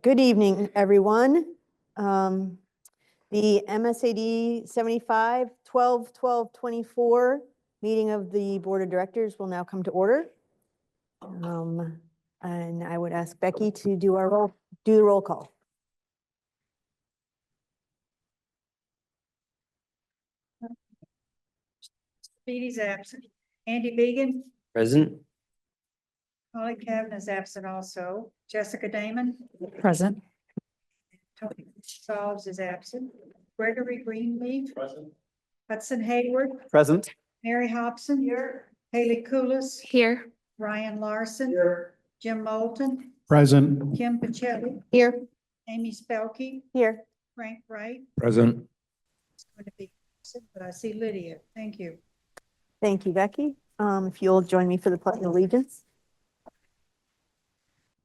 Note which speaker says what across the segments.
Speaker 1: Good evening, everyone. The MSAD 75 12/12/24 meeting of the Board of Directors will now come to order. And I would ask Becky to do the roll call.
Speaker 2: Speedy's absent. Andy Began,
Speaker 3: Present.
Speaker 2: Holly Kavanaugh is absent also. Jessica Damon,
Speaker 4: Present.
Speaker 2: Tony Solves is absent. Gregory Greenleaf,
Speaker 3: Present.
Speaker 2: Hudson Hayward,
Speaker 3: Present.
Speaker 2: Mary Hobson. Here. Haley Kulis,
Speaker 4: Here.
Speaker 2: Ryan Larson.
Speaker 3: Here.
Speaker 2: Jim Moulton,
Speaker 3: Present.
Speaker 2: Kim Pacelli,
Speaker 4: Here.
Speaker 2: Amy Spelke,
Speaker 1: Here.
Speaker 2: Frank Wright.
Speaker 3: Present.
Speaker 2: It's going to be absent, but I see Lydia. Thank you.
Speaker 1: Thank you, Becky. If you'll join me for the Pledge of Allegiance.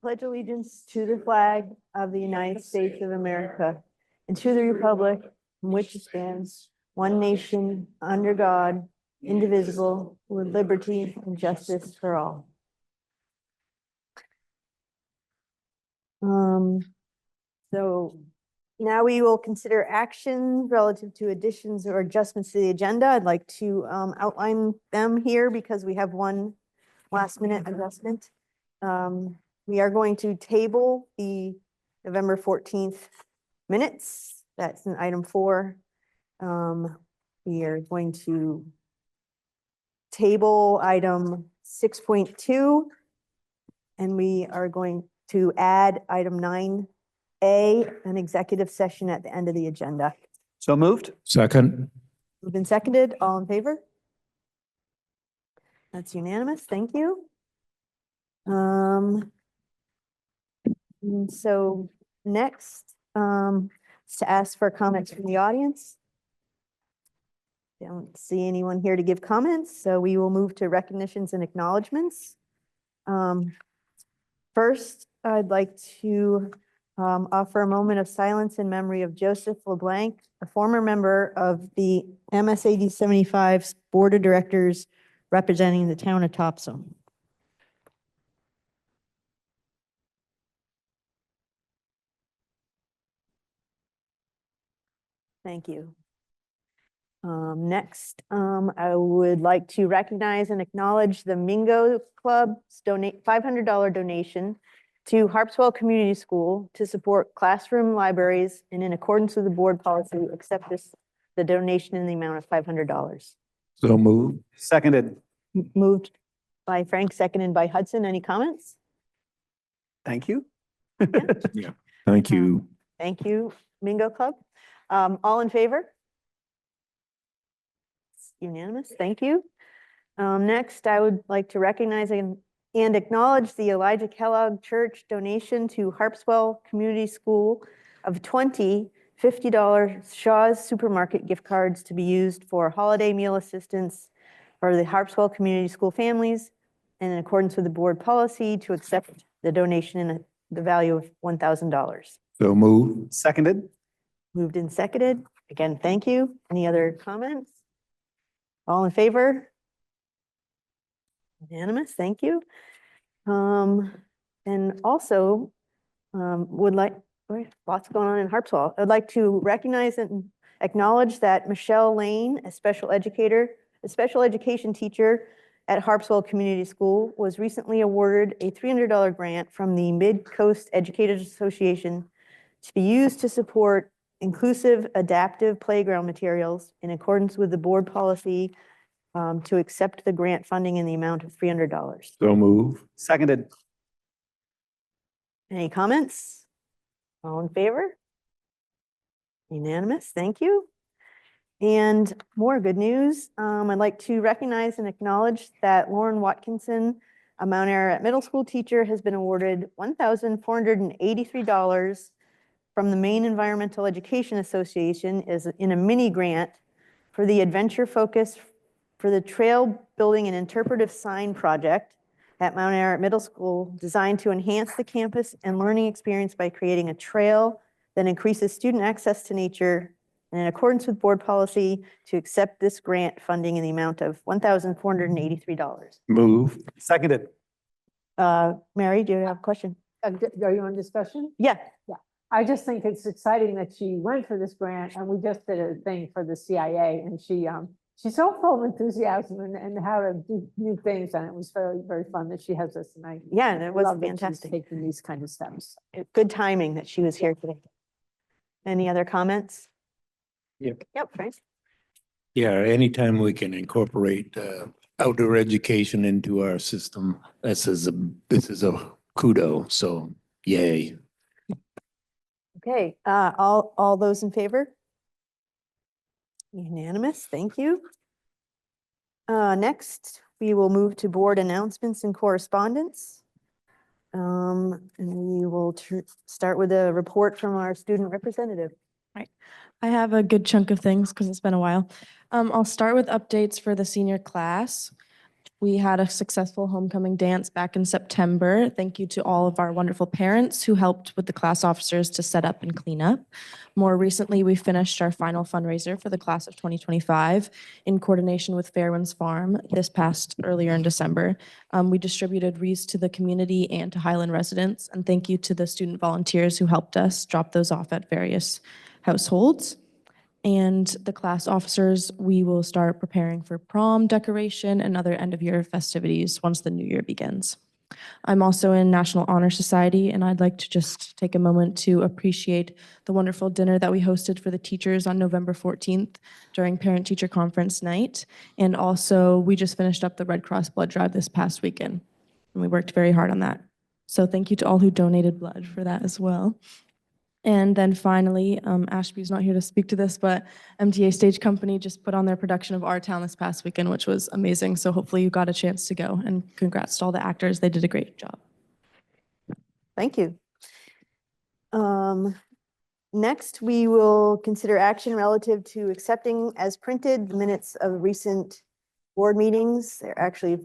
Speaker 1: Pledge allegiance to the flag of the United States of America and to the republic from which it stands, one nation, under God, indivisible, with liberty and justice for all. So now we will consider action relative to additions or adjustments to the agenda. I'd like to outline them here because we have one last minute adjustment. We are going to table the November 14th minutes. That's in item 4. We are going to table item 6.2, and we are going to add item 9A, an executive session at the end of the agenda.
Speaker 3: So moved. Second.
Speaker 1: Moved and seconded. All in favor? That's unanimous. Thank you. And so next, is to ask for comments from the audience. Don't see anyone here to give comments, so we will move to recognitions and acknowledgements. First, I'd like to offer a moment of silence in memory of Joseph LeBlanc, a former member of the MSAD 75 Board of Directors representing the town of Topsom. Thank you. Next, I would like to recognize and acknowledge the Mingo Club's $500 donation to Harpswell Community School to support classroom libraries, and in accordance with the board policy, accept the donation in the amount of $500.
Speaker 3: So moved. Seconded.
Speaker 1: Moved by Frank, seconded by Hudson. Any comments?
Speaker 3: Thank you. Yeah. Thank you.
Speaker 1: Thank you, Mingo Club. All in favor? It's unanimous. Thank you. Next, I would like to recognize and acknowledge the Elijah Kellogg Church donation to Harpswell Community School of 20 $50 Shaw's Supermarket gift cards to be used for holiday meal assistance for the Harpswell Community School families, and in accordance with the board policy to accept the donation in the value of $1,000.
Speaker 3: So moved. Seconded.
Speaker 1: Moved and seconded. Again, thank you. Any other comments? All in favor? Unanimous, thank you. And also would like, lots going on in Harpswell. I'd like to recognize and acknowledge that Michelle Lane, a special education teacher at Harpswell Community School, was recently awarded a $300 grant from the Mid-Coast Educators Association to be used to support inclusive adaptive playground materials in accordance with the board policy to accept the grant funding in the amount of $300.
Speaker 3: So move. Seconded.
Speaker 1: Any comments? All in favor? Unanimous, thank you. And more good news. I'd like to recognize and acknowledge that Lauren Watkinson, a Mount Ararat Middle School teacher, has been awarded $1,483 from the Maine Environmental Education Association in a mini grant for the adventure focus for the trail building an interpretive sign project at Mount Ararat Middle School, designed to enhance the campus and learning experience by creating a trail that increases student access to nature, and in accordance with board policy to accept this grant funding in the amount of $1,483.
Speaker 3: Move. Seconded.
Speaker 1: Mary, do you have a question?
Speaker 4: Are you on discussion?
Speaker 1: Yeah,
Speaker 4: I just think it's exciting that she went for this grant, and we just did a thing for the CIA, and she's so full of enthusiasm and how to do new things, and it was very, very fun that she has this, and I
Speaker 1: yeah, and it was
Speaker 4: love that she's
Speaker 1: fantastic.
Speaker 4: taking these kind of steps.
Speaker 1: Good timing that she was here today. Any other comments?
Speaker 3: Yep.
Speaker 1: Yep, Frank.
Speaker 5: Yeah, anytime we can incorporate outdoor education into our system, this is a kudo, so yay.
Speaker 1: Okay, all those in favor? Unanimous, thank you. Next, we will move to board announcements and correspondence. And we will start with a report from our student representative.
Speaker 6: I have a good chunk of things because it's been a while. I'll start with updates for the senior class. We had a successful homecoming dance back in September. Thank you to all of our wonderful parents who helped with the class officers to set up and clean up. More recently, we finished our final fundraiser for the class of 2025 in coordination with Fairwinds Farm this past earlier in December. We distributed wreaths to the community and to Highland residents. And thank you to the student volunteers who helped us drop those off at various households. And the class officers, we will start preparing for prom decoration and other end of year festivities once the new year begins. I'm also in National Honor Society, and I'd like to just take a moment to appreciate the wonderful dinner that we hosted for the teachers on November 14th during Parent Teacher Conference night. And also, we just finished up the Red Cross blood drive this past weekend, and we worked very hard on that. So thank you to all who donated blood for that as well. And then finally, Ashby's not here to speak to this, but MTA Stage Company just put on their production of Our Town this past weekend, which was amazing. So hopefully you got a chance to go, and congrats to all the actors. They did a great job.
Speaker 1: Thank you. Next, we will consider action relative to accepting as printed the minutes of recent board meetings. There are actually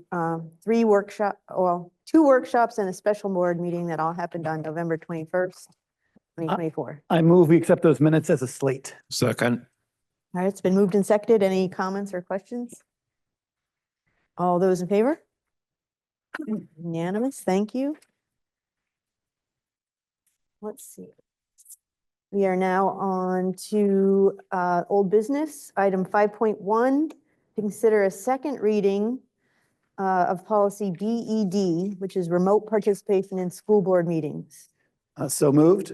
Speaker 1: two workshops and a special board meeting that all happened on November 21st. 2024.
Speaker 3: I move we accept those minutes as a slate.
Speaker 5: Second.
Speaker 1: All right, it's been moved and seconded. Any comments or questions? All those in favor? Unanimous, thank you. Let's see. We are now on to old business, item 5.1, consider a second reading of policy BED, which is remote participation in school board meetings.
Speaker 3: So moved.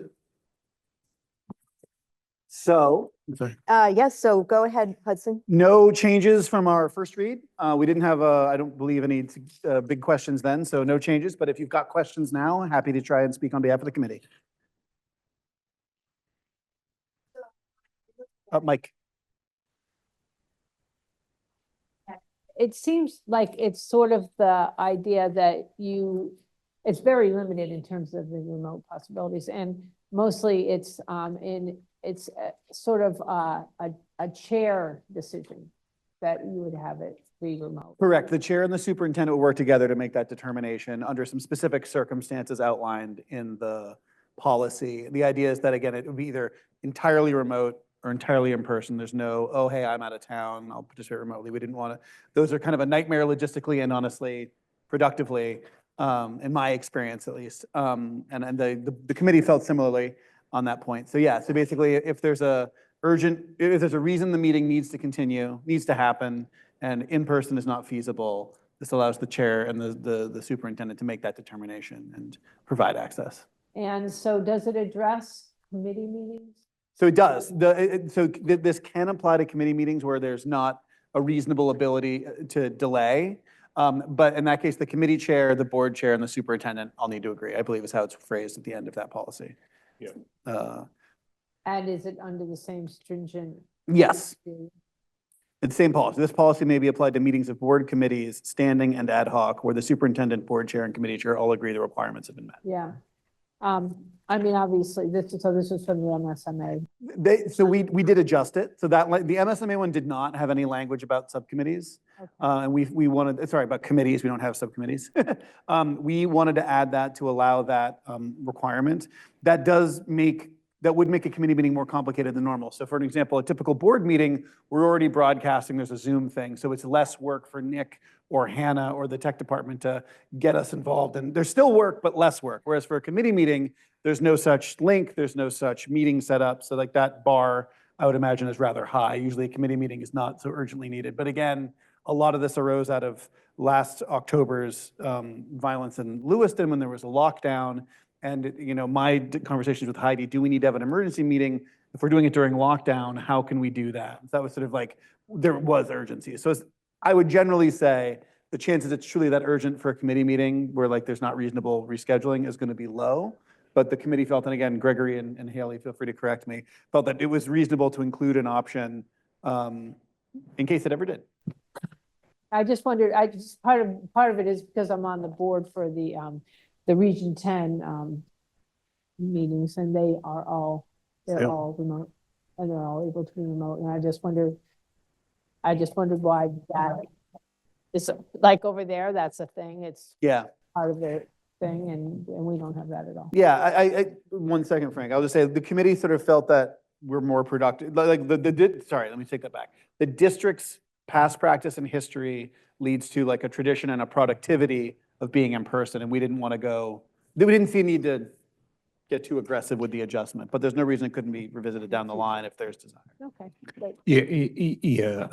Speaker 3: So
Speaker 1: Yes, so go ahead, Hudson.
Speaker 3: no changes from our first read. We didn't have, I don't believe, any big questions then, so no changes. But if you've got questions now, happy to try and speak on behalf of the committee. Mike.
Speaker 4: It seems like it's sort of the idea that it's very limited in terms of the remote possibilities, and mostly it's sort of a chair decision that you would have it be remote.
Speaker 3: Correct. The chair and the superintendent will work together to make that determination under some specific circumstances outlined in the policy. The idea is that, again, it would be either entirely remote or entirely in person. There's no, oh, hey, I'm out of town, I'll participate remotely. We didn't want to, those are kind of a nightmare logistically and honestly, productively, in my experience at least. And the committee felt similarly on that point. So yeah, so basically if there's a reason the meeting needs to continue, needs to happen, and in person is not feasible, this allows the chair and the superintendent to make that determination and provide access.
Speaker 4: And so does it address committee meetings?
Speaker 3: So it does. This can apply to committee meetings where there's not a reasonable ability to delay. But in that case, the committee chair, the board chair, and the superintendent all need to agree, I believe is how it's phrased at the end of that policy.
Speaker 5: Yeah.
Speaker 4: And is it under the same stringent?
Speaker 3: Yes. It's the same policy. This policy may be applied to meetings of board committees, standing and ad hoc, where the superintendent, board chair, and committee chair all agree the requirements have been met.
Speaker 4: Yeah. I mean, obviously, this is from the MSMA.
Speaker 3: So we did adjust it. So that the MSMA one did not have any language about subcommittees.
Speaker 4: Okay.
Speaker 3: And we wanted, sorry, about committees. We don't have subcommittees. We wanted to add that to allow that requirement. That would make a committee meeting more complicated than normal. So for an example, a typical board meeting, we're already broadcasting, there's a Zoom thing. So it's less work for Nick or Hannah or the tech department to get us involved. And there's still work, but less work. Whereas for a committee meeting, there's no such link, there's no such meeting set up. So like that bar, I would imagine, is rather high. Usually a committee meeting is not so urgently needed. But again, a lot of this arose out of last October's violence in Lewiston when there was a lockdown. And, you know, my conversations with Heidi, do we need to have an emergency meeting? If we're doing it during lockdown, how can we do that? So that was sort of like, there was urgency. So I would generally say the chances it's truly that urgent for a committee meeting where like there's not reasonable rescheduling is going to be low. But the committee felt, and again, Gregory and Haley, feel free to correct me, felt that it was reasonable to include an option in case it ever did.
Speaker 4: I just wondered, part of it is because I'm on the board for the Region 10 meetings, and they're all remote, and they're all able to be remote, and I just wondered why that is, like over there, that's a thing, it's
Speaker 3: Yeah.
Speaker 4: part of their thing, and we don't have that at all.
Speaker 3: Yeah, I 1 second, Frank. I'll just say the committee sort of felt that we're more productive. Like sorry, let me take that back. The district's past practice and history leads to like a tradition and a productivity of being in person, and we didn't want to go. We didn't see a need to get too aggressive with the adjustment, but there's no reason it couldn't be revisited down the line if there's desire.
Speaker 4: Okay, great.
Speaker 5: Yeah,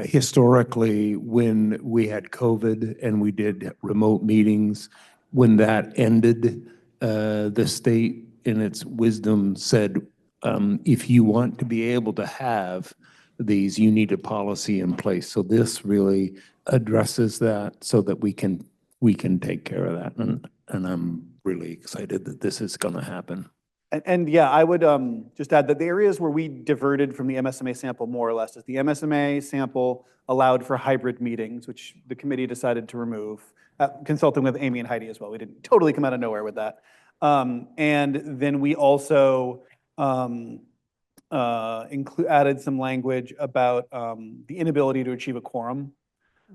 Speaker 5: historically, when we had COVID and we did remote meetings, when that ended, the state in its wisdom said, if you want to be able to have these, you need a policy in place. So this really addresses that so that we can take care of that. And I'm really excited that this is going to happen.
Speaker 3: And yeah, I would just add that the areas where we diverted from the MSMA sample more or less is the MSMA sample allowed for hybrid meetings, which the committee decided to remove, consulting with Amy and Heidi as well. We didn't totally come out of nowhere with that. And then we also added some language about the inability to achieve a quorum.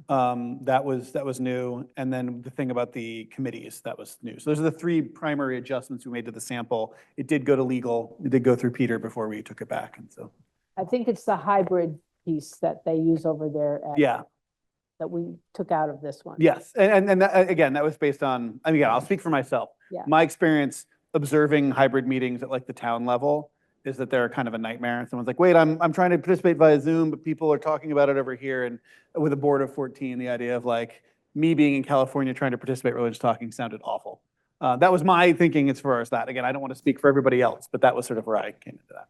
Speaker 3: That was new. And then the thing about the committees, that was new. So those are the three primary adjustments we made to the sample. It did go to legal. It did go through Peter before we took it back. And so,
Speaker 4: I think it's the hybrid piece that they use over there
Speaker 3: yeah,
Speaker 4: that we took out of this one.
Speaker 3: yes. And that, again, that was based on, I mean, yeah, I'll speak for myself.
Speaker 4: Yeah.
Speaker 3: My experience observing hybrid meetings at like the town level is that they're kind of a nightmare. Someone's like, wait, I'm trying to participate via Zoom, but people are talking about it over here. And with a board of 14, the idea of like me being in California trying to participate religious talking sounded awful. That was my thinking as far as that. Again, I don't want to speak for everybody else, but that was sort of where I came into that.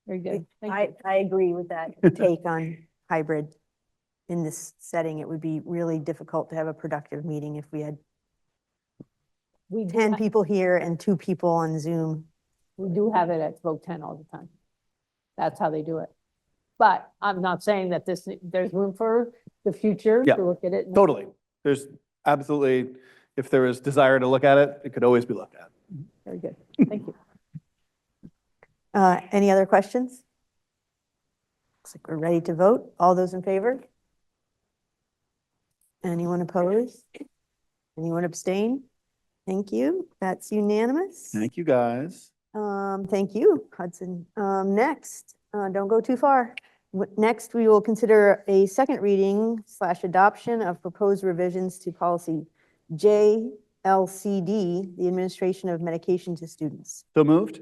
Speaker 4: Very good. Thank you.
Speaker 1: I agree with that take on hybrid. In this setting, it would be really difficult to have a productive meeting if we had
Speaker 4: We do
Speaker 1: 10 people here and 2 people on Zoom.
Speaker 4: We do have it at Voc 10 all the time. That's how they do it. But I'm not saying that there's room for the future
Speaker 3: Yeah,
Speaker 4: to look at it.
Speaker 3: Totally. There's absolutely, if there was desire to look at it, it could always be looked at.
Speaker 4: Very good. Thank you.
Speaker 1: Any other questions? Looks like we're ready to vote. All those in favor? Anyone opposed? Anyone abstain? Thank you. That's unanimous.
Speaker 3: Thank you, guys.
Speaker 1: Thank you, Hudson. Next, don't go too far. Next, we will consider a second reading / adoption of proposed revisions to policy JLCD, the administration of medication to students.
Speaker 3: So moved?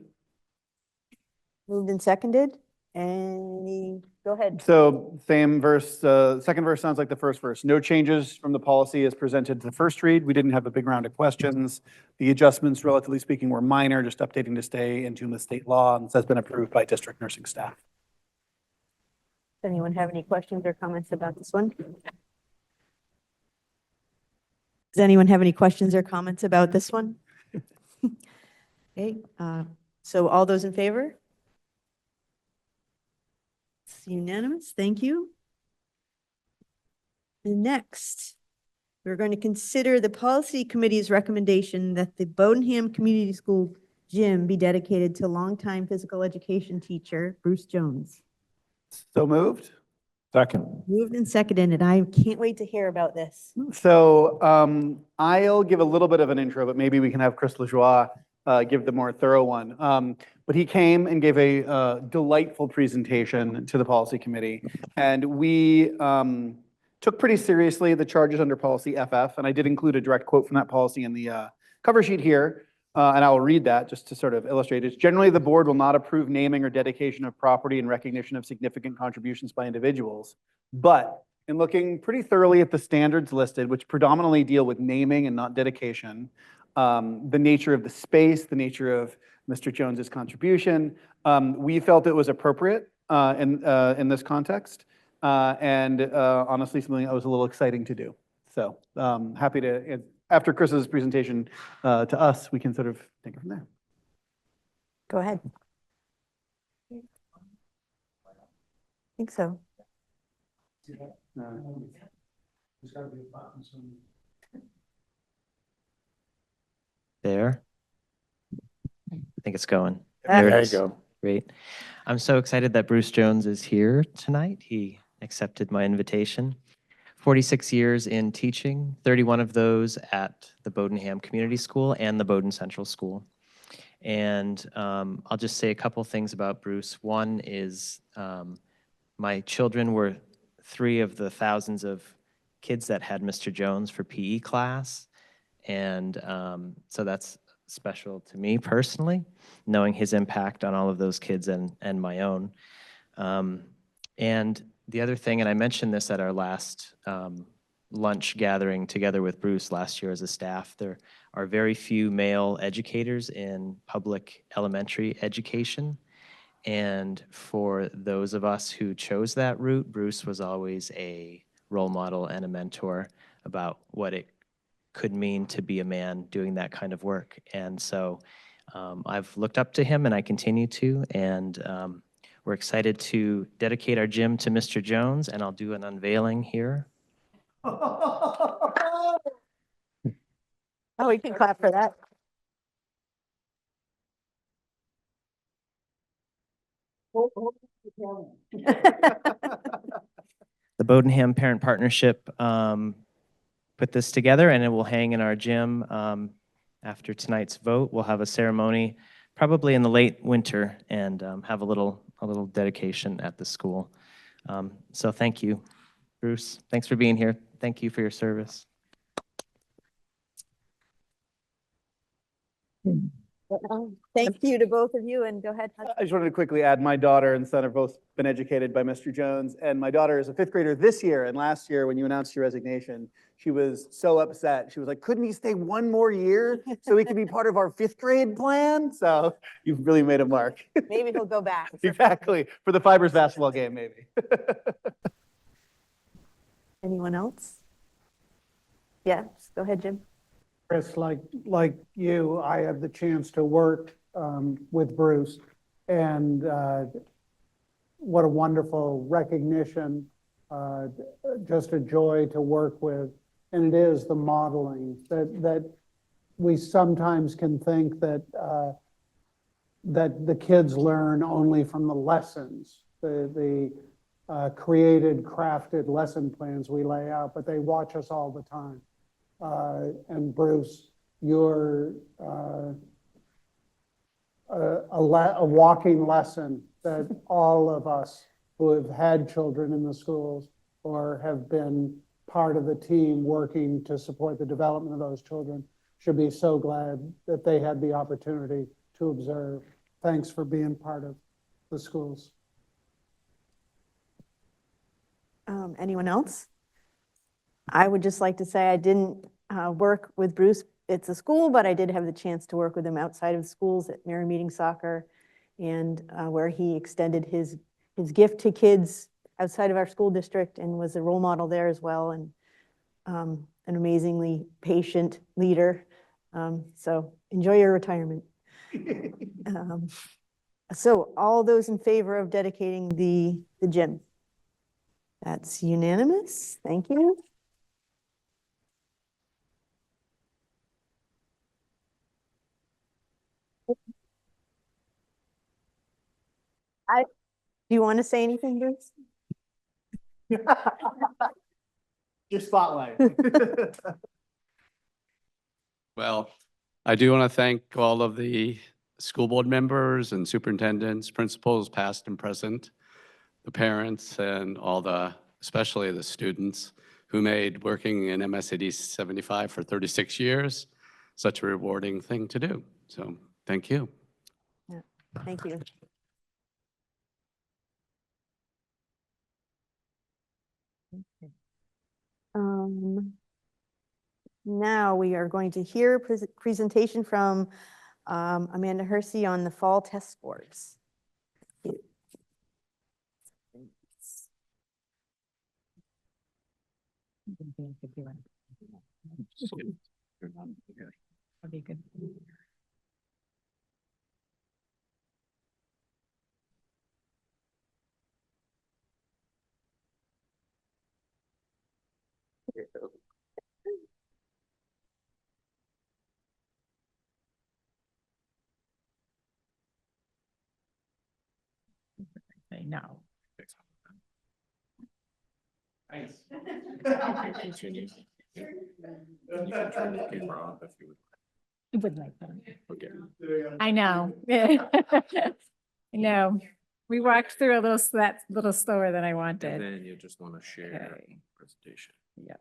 Speaker 1: Moved and seconded. Go ahead.
Speaker 3: So same verse, second verse sounds like the first verse. No changes from the policy as presented to the first read. We didn't have a big round of questions. The adjustments, relatively speaking, were minor, just updating to stay in tune with state law, and this has been approved by district nursing staff.
Speaker 1: Does anyone have any questions or comments about this one? Does anyone have any questions or comments about this one? Okay, so all those in favor? It's unanimous, thank you. And next, we're going to consider the policy committee's recommendation that the Bodenham Community School gym be dedicated to longtime physical education teacher, Bruce Jones.
Speaker 3: So moved?
Speaker 5: Second.
Speaker 1: Moved and seconded, and I can't wait to hear about this.
Speaker 3: So I'll give a little bit of an intro, but maybe we can have Chris Lajoie give the more thorough one. But he came and gave a delightful presentation to the policy committee. And we took pretty seriously the charges under policy FF, and I did include a direct quote from that policy in the cover sheet here, and I will read that just to sort of illustrate it. Generally, the board will not approve naming or dedication of property in recognition of significant contributions by individuals. But in looking pretty thoroughly at the standards listed, which predominantly deal with naming and not dedication, the nature of the space, the nature of Mr. Jones's contribution, we felt it was appropriate in this context, and honestly, something that was a little exciting to do. So happy to, after Chris's presentation to us, we can sort of take it from there.
Speaker 1: Go ahead. I think so.
Speaker 7: There. I think it's going.
Speaker 1: There
Speaker 7: it
Speaker 1: you
Speaker 7: is. Great. I'm so excited that Bruce Jones is here tonight. He accepted my invitation. 46 years in teaching, 31 of those at the Bodenham Community School and the Bowdoin Central School. And I'll just say a couple things about Bruce. One is my children were 3 of the thousands of kids that had Mr. Jones for PE class. And so that's special to me personally, knowing his impact on all of those kids and my own. And the other thing, and I mentioned this at our last lunch gathering together with Bruce last year as a staff, there are very few male educators in public elementary education. And for those of us who chose that route, Bruce was always a role model and a mentor about what it could mean to be a man doing that kind of work. And so I've looked up to him and I continue to, and we're excited to dedicate our gym to Mr. Jones, and I'll do an unveiling here.
Speaker 1: Oh, we can clap for that.
Speaker 7: The Bodenham Parent Partnership put this together, and it will hang in our gym after tonight's vote. We'll have a ceremony probably in the late winter and have a little dedication at the school. So thank you, Bruce. Thanks for being here. Thank you for your service.
Speaker 1: Thank you to both of you, and go ahead.
Speaker 3: I just wanted to quickly add, my daughter and son have both been educated by Mr. Jones, and my daughter is a 5th grader this year, and last year when you announced your resignation, she was so upset. She was like, couldn't he stay one more year so he could be part of our 5th grade plan? So you've really made a mark.
Speaker 1: Maybe he'll go back.
Speaker 3: Exactly, for the Fibers basketball game, maybe.
Speaker 1: Anyone else? Yes, go ahead, Jim.
Speaker 8: Chris, like you, I had the chance to work with Bruce, and what a wonderful recognition, just a joy to work with. And it is the modeling that we sometimes can think that that the kids learn only from the lessons, the created, crafted lesson plans we lay out, but they watch us all the time. And Bruce, you're a walking lesson that all of us who have had children in the schools or have been part of the team working to support the development of those children should be so glad that they had the opportunity to observe. Thanks for being part of the schools.
Speaker 1: Anyone else? I would just like to say I didn't work with Bruce at the school, but I did have the chance to work with him outside of schools at Merry Meeting Soccer, and where he extended his gift to kids outside of our school district and was a role model there as well, and an amazingly patient leader. So enjoy your retirement. So all those in favor of dedicating the gym? That's unanimous. Thank you. Do you want to say anything, Bruce?
Speaker 3: Your spotlight.
Speaker 9: Well, I do want to thank all of the school board members and superintendents, principals, past and present, the parents, and all especially the students who made working in MSAD 75 for 36 years such a rewarding thing to do. So thank you.
Speaker 1: Thank you. Now we are going to hear a presentation from Amanda Hersey on the fall test scores.
Speaker 4: That'd be good. I know.
Speaker 5: Continue. You can turn the camera off if you would.
Speaker 4: I would like that.
Speaker 5: Okay.
Speaker 4: I know. I know. We walked through a little, that little slower than I
Speaker 5: And
Speaker 4: wanted.
Speaker 5: then you just want to share
Speaker 4: Okay.
Speaker 5: presentation.
Speaker 4: Yep.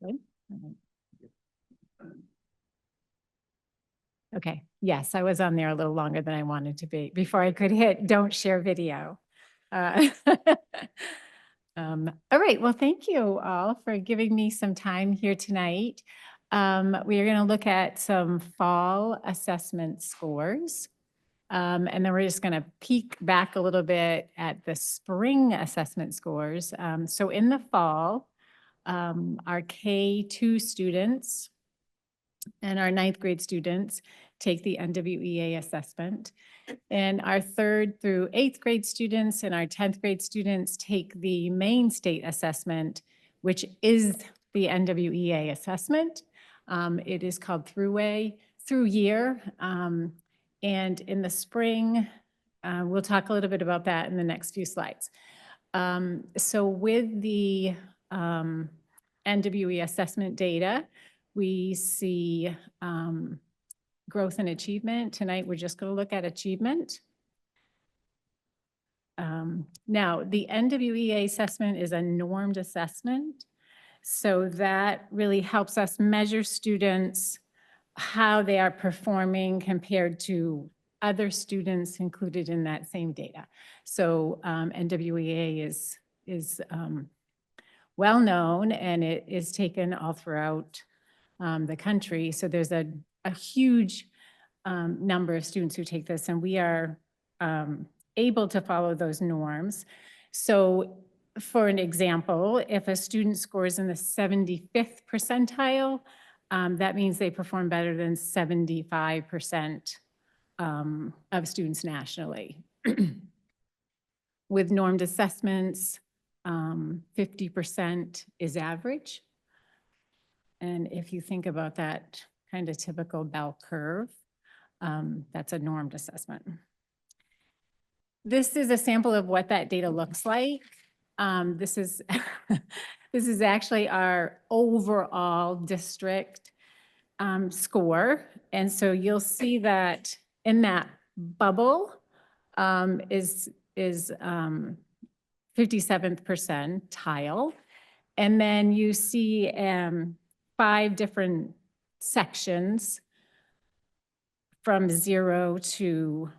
Speaker 4: Good. Okay, yes, I was on there a little longer than I wanted to be before I could hit don't share video. All right, well, thank you all for giving me some time here tonight. We are going to look at some fall assessment scores. And then we're just going to peek back a little bit at the spring assessment scores. So in the fall, our K2 students and our 9th grade students take the NWEA assessment. And our 3rd through 8th grade students and our 10th grade students take the main state assessment, which is the NWEA assessment. It is called through year. And in the spring, we'll talk a little bit about that in the next few slides. So with the NWE assessment data, we see growth and achievement. Tonight, we're just going to look at achievement. Now, the NWEA assessment is a normed assessment. So that really helps us measure students, how they are performing compared to other students included in that same data. So NWEA is well known, and it is taken all throughout the country. So there's a huge number of students who take this, and we are able to follow those norms. So for an example, if a student scores in the 75th percentile, that means they perform better than 75% of students nationally. With normed assessments, 50% is average. And if you think about that kind of typical bell curve, that's a normed assessment. This is a sample of what that data looks like. This is this is actually our overall district score. And so you'll see that in that bubble is 57th percentile. And then you see 5 different sections from 0 to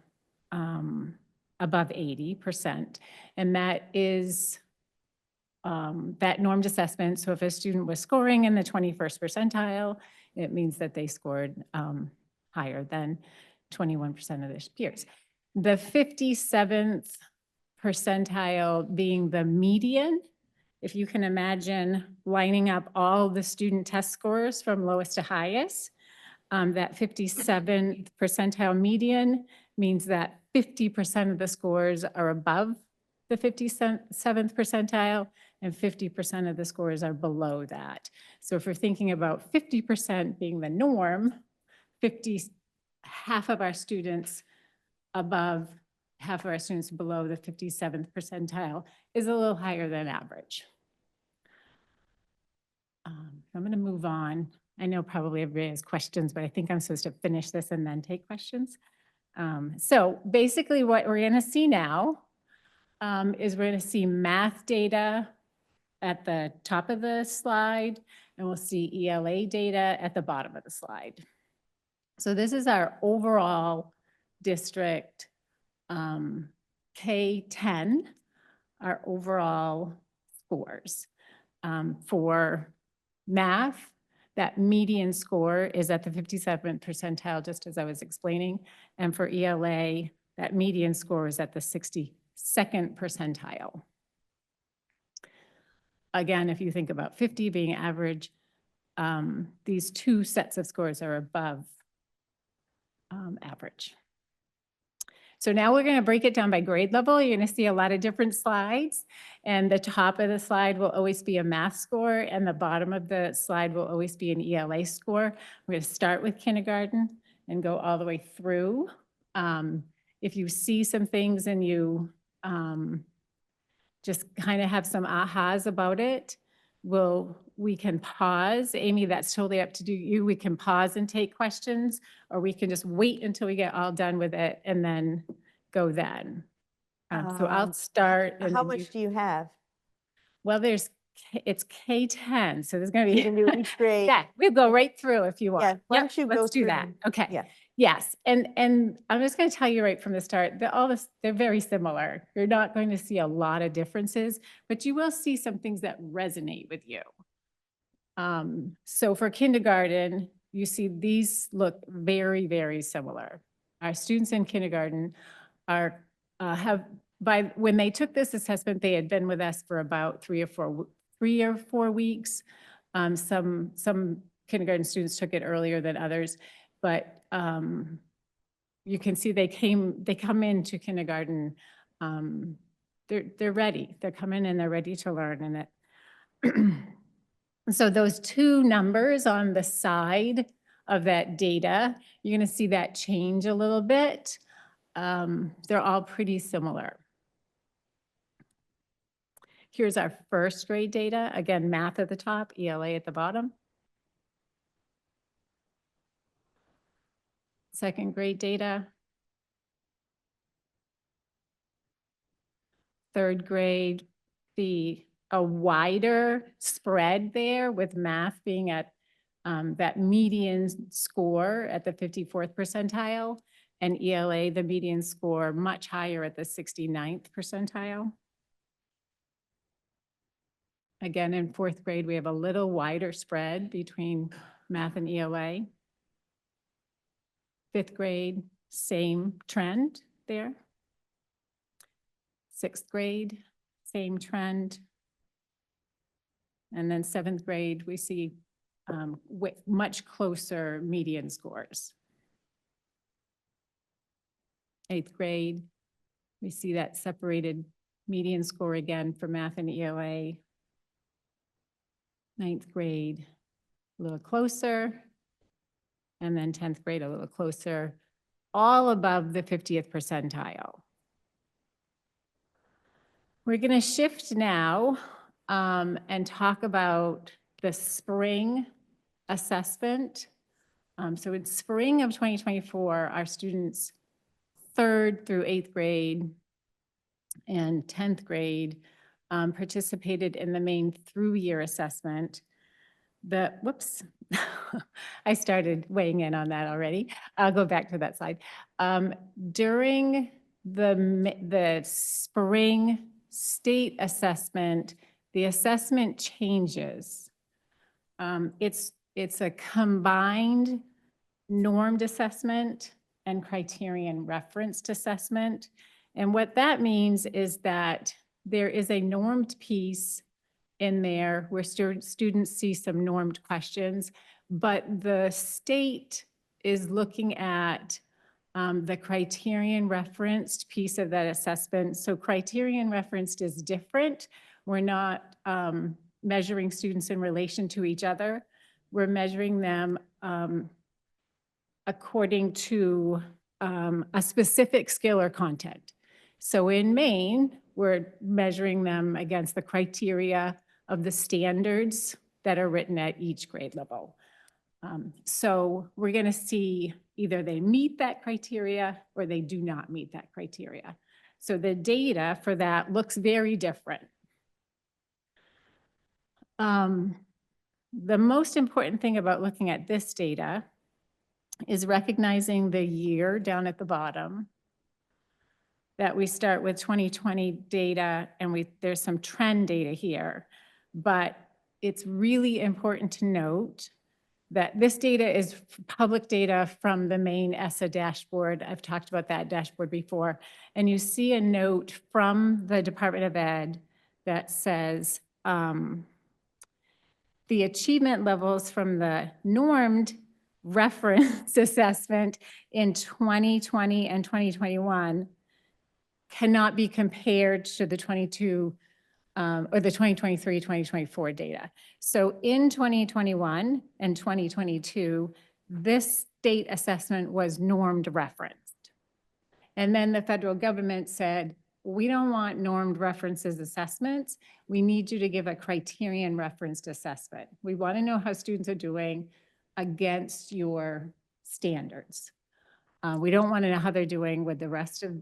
Speaker 4: above 80%. And that is that normed assessment. So if a student was scoring in the 21st percentile, it means that they scored higher than 21% of their peers. The 57th percentile being the median. If you can imagine lining up all the student test scores from lowest to highest, that 57th percentile median means that 50% of the scores are above the 57th percentile and 50% of the scores are below that. So if we're thinking about 50% being the norm, half of our students above, half of our students below the 57th percentile is a little higher than average.
Speaker 10: I'm going to move on. I know probably everybody has questions, but I think I'm supposed to finish this and then take questions. So basically what we're going to see now is we're going to see math data at the top of the slide, and we'll see ELA data at the bottom of the slide. So this is our overall district K-10, our overall scores. For math, that median score is at the 57th percentile, just as I was explaining. And for ELA, that median score is at the 62nd percentile. Again, if you think about 50 being average, these two sets of scores are above average. So now we're going to break it down by grade level. You're going to see a lot of different slides, and the top of the slide will always be a math score, and the bottom of the slide will always be an ELA score. We're going to start with kindergarten and go all the way through. If you see some things and you just kind of have some ahas about it, we can pause. Amy, that's totally up to you. We can pause and take questions, or we can just wait until we get all done with it and then go then. So I'll start. and
Speaker 1: How
Speaker 10: then
Speaker 1: much do you have?
Speaker 10: Well, it's K-10, so there's going to
Speaker 1: You
Speaker 10: be.
Speaker 1: can do each grade.
Speaker 10: Yeah, we'll go right through if you want.
Speaker 1: Yeah, why
Speaker 10: Yep,
Speaker 1: don't you go
Speaker 10: let's do
Speaker 1: through
Speaker 10: that.
Speaker 1: them?
Speaker 10: Okay.
Speaker 1: Yeah.
Speaker 10: Yes, and I'm just going to tell you right from the start that they're very similar. You're not going to see a lot of differences, but you will see some things that resonate with you. So for kindergarten, you see these look very, very similar. Our students in kindergarten when they took this assessment, they had been with us for about 3 or 4 weeks. Some kindergarten students took it earlier than others, but you can see they come into kindergarten, they're ready. They're coming and they're ready to learn, and it. So those two numbers on the side of that data, you're going to see that change a little bit. They're all pretty similar. Here's our first grade data. Again, math at the top, ELA at the bottom. Second grade data. Third grade, a wider spread there, with math being at that median score at the 54th percentile, and ELA, the median score much higher at the 69th percentile. Again, in fourth grade, we have a little wider spread between math and ELA. Fifth grade, same trend there. Sixth grade, same trend. And then seventh grade, we see with much closer median scores. Eighth grade, we see that separated median score again for math and ELA. Ninth grade, a little closer. And then 10th grade, a little closer, all above the 50th percentile. We're going to shift now and talk about the spring assessment. So in spring of 2024, our students 3rd through 8th grade and 10th grade participated in the main through-year assessment. Whoops, I started weighing in on that already. I'll go back to that slide. During the spring state assessment, the assessment changes. It's a combined normed assessment and criterion referenced assessment. And what that means is that there is a normed piece in there where students see some normed questions, but the state is looking at the criterion referenced piece of that assessment. So criterion referenced is different. We're not measuring students in relation to each other. We're measuring them according to a specific skill or content. So in Maine, we're measuring them against the criteria of the standards that are written at each grade level. So we're going to see either they meet that criteria or they do not meet that criteria. So the data for that looks very different. The most important thing about looking at this data is recognizing the year down at the bottom, that we start with 2020 data and there's some trend data here, but it's really important to note that this data is public data from the main MSAD dashboard. I've talked about that dashboard before. And you see a note from the Department of Ed that says the achievement levels from the normed reference assessment in 2020 and 2021 cannot be compared to the 22 or the 2023, 2024 data. So in 2021 and 2022, this state assessment was normed referenced. And then the federal government said, we don't want normed references assessments. We need you to give a criterion referenced assessment. We want to know how students are doing against your standards. We don't want to know how they're doing with the rest of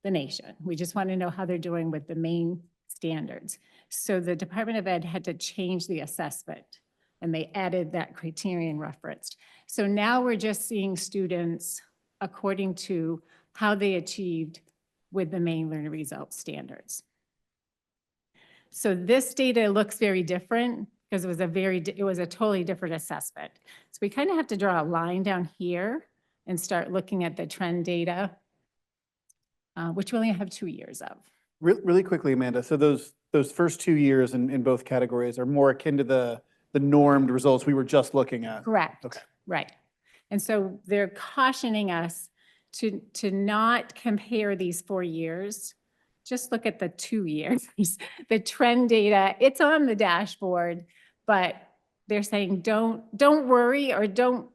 Speaker 10: the nation. We just want to know how they're doing with the main standards. So the Department of Ed had to change the assessment and they added that criterion referenced. So now we're just seeing students according to how they achieved with the main learner results standards. So this data looks very different because it was a totally different assessment. So we kind of have to draw a line down here and start looking at the trend data, which we only have 2 years of.
Speaker 3: Really quickly, Amanda, so those first 2 years in both categories are more akin to the normed results we were just looking at.
Speaker 10: Correct.
Speaker 3: Okay.
Speaker 10: Right. And so they're cautioning us to not compare these 4 years. Just look at the 2 years. The trend data, it's on the dashboard, but they're saying don't worry, or don't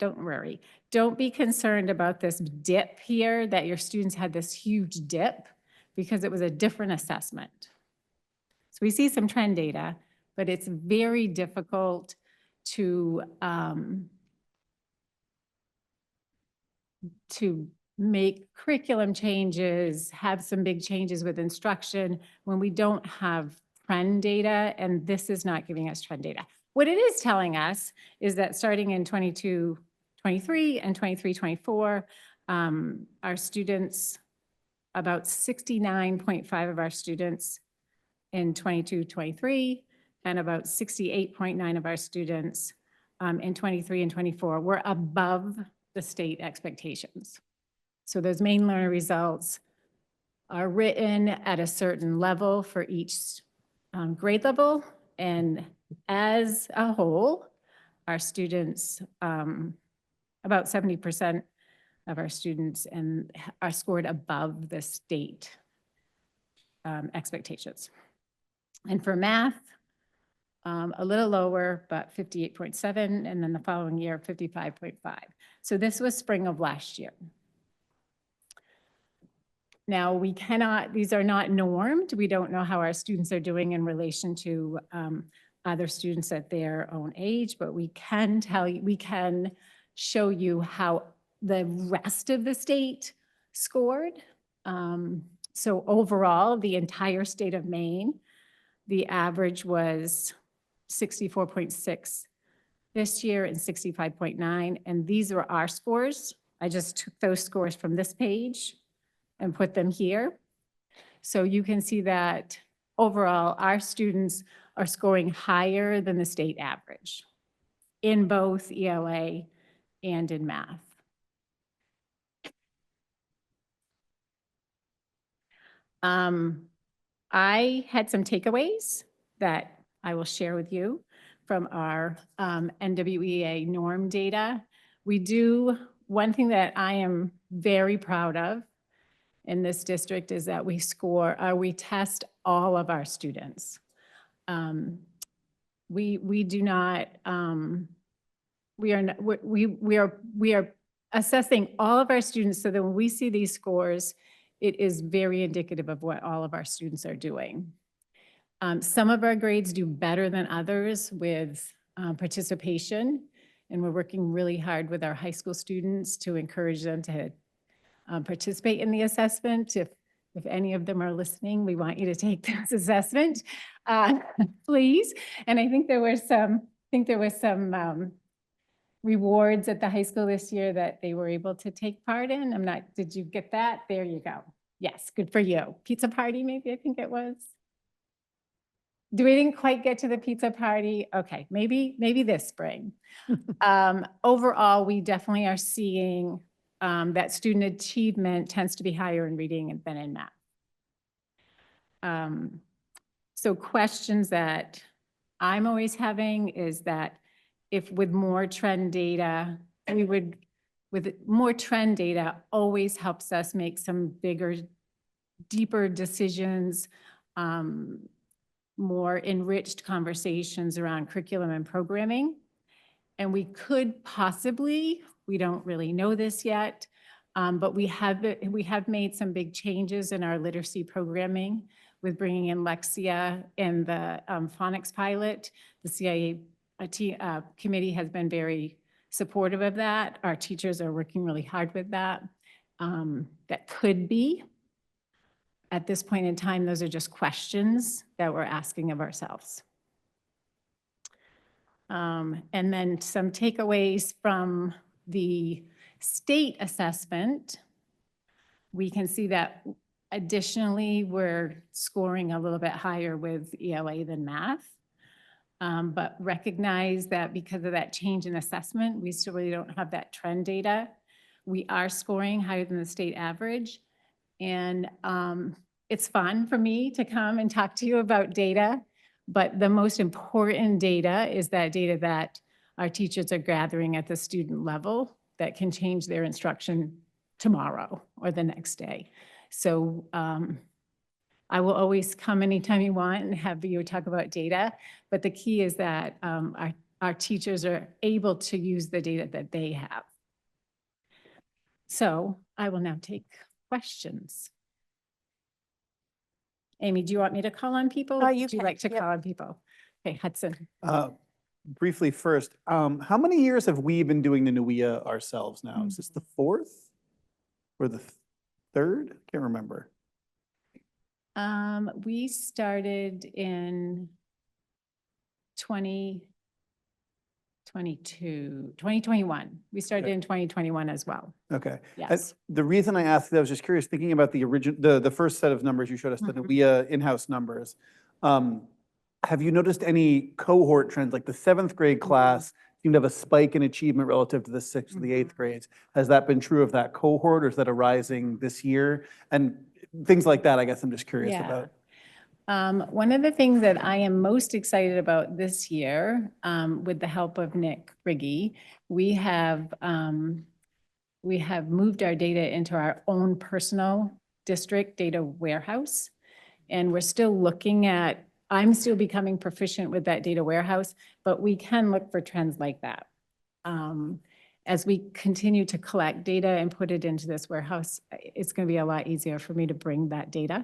Speaker 10: worry. Don't be concerned about this dip here, that your students had this huge dip, because it was a different assessment. So we see some trend data, but it's very difficult to make curriculum changes, have some big changes with instruction when we don't have trend data, and this is not giving us trend data. What it is telling us is that starting in 22-23 and 23-24, our students, about 69.5 of our students in 22-23, and about 68.9 of our students in 23 and 24 were above the state expectations. So those main learner results are written at a certain level for each grade level, and as a whole, our students, about 70% of our students are scored above the state expectations. And for math, a little lower, but 58.7, and then the following year, 55.5. So this was spring of last year. Now, these are not normed. We don't know how our students are doing in relation to other students at their own age, but we can show you how the rest of the state scored. So overall, the entire state of Maine, the average was 64.6 this year and 65.9, and these are our scores. I just took those scores from this page and put them here. So you can see that overall, our students are scoring higher than the state average in both ELA and in math. I had some takeaways that I will share with you from our NWEA norm data. One thing that I am very proud of in this district is that we test all of our students. We are assessing all of our students so that when we see these scores, it is very indicative of what all of our students are doing. Some of our grades do better than others with participation, and we're working really hard with our high school students to encourage them to participate in the assessment. If any of them are listening, we want you to take this assessment, please. And I think there were some rewards at the high school this year that they were able to take part in. Did you get that? There you go. Yes, good for you. Pizza party, maybe, I think it was. We didn't quite get to the pizza party. Okay, maybe this spring. Overall, we definitely are seeing that student achievement tends to be higher in reading than in math. So questions that I'm always having is that if with more trend data, always helps us make some bigger, deeper decisions, more enriched conversations around curriculum and programming. And we could possibly, we don't really know this yet, but we have made some big changes in our literacy programming with bringing in Lexia and the phonics pilot. The CIA committee has been very supportive of that. Our teachers are working really hard with that. That could be, at this point in time, those are just questions that we're asking of ourselves. And then some takeaways from the state assessment. We can see that additionally, we're scoring a little bit higher with ELA than math. But recognize that because of that change in assessment, we still really don't have that trend data. We are scoring higher than the state average. And it's fun for me to come and talk to you about data, but the most important data is that data that our teachers are gathering at the student level that can change their instruction tomorrow or the next day. So I will always come anytime you want and have you talk about data, but the key is that our teachers are able to use the data that they have. So I will now take questions. Amy, do you want me to call on people?
Speaker 1: You
Speaker 10: Would you
Speaker 1: can,
Speaker 10: like to
Speaker 1: yep.
Speaker 10: call on people? Okay, Hudson.
Speaker 3: Briefly first, how many years have we been doing the NUIA ourselves now? Is this the fourth or the third? Can't remember.
Speaker 10: We started in 2021. We started in 2021 as well.
Speaker 3: Okay.
Speaker 10: Yes.
Speaker 3: The reason I asked that, I was just curious, thinking about the original, the first set of numbers you showed us, the NUIA in-house numbers. Have you noticed any cohort trends, like the 7th grade class seemed to have a spike in achievement relative to the 6th and the 8th grades? Has that been true of that cohort, or is that arising this year? And things like that, I guess I'm just curious about.
Speaker 10: One of the things that I am most excited about this year, with the help of Nick Riggy, we have moved our data into our own personal district data warehouse. And we're still looking at, I'm still becoming proficient with that data warehouse, but we can look for trends like that. As we continue to collect data and put it into this warehouse, it's going to be a lot easier for me to bring that data.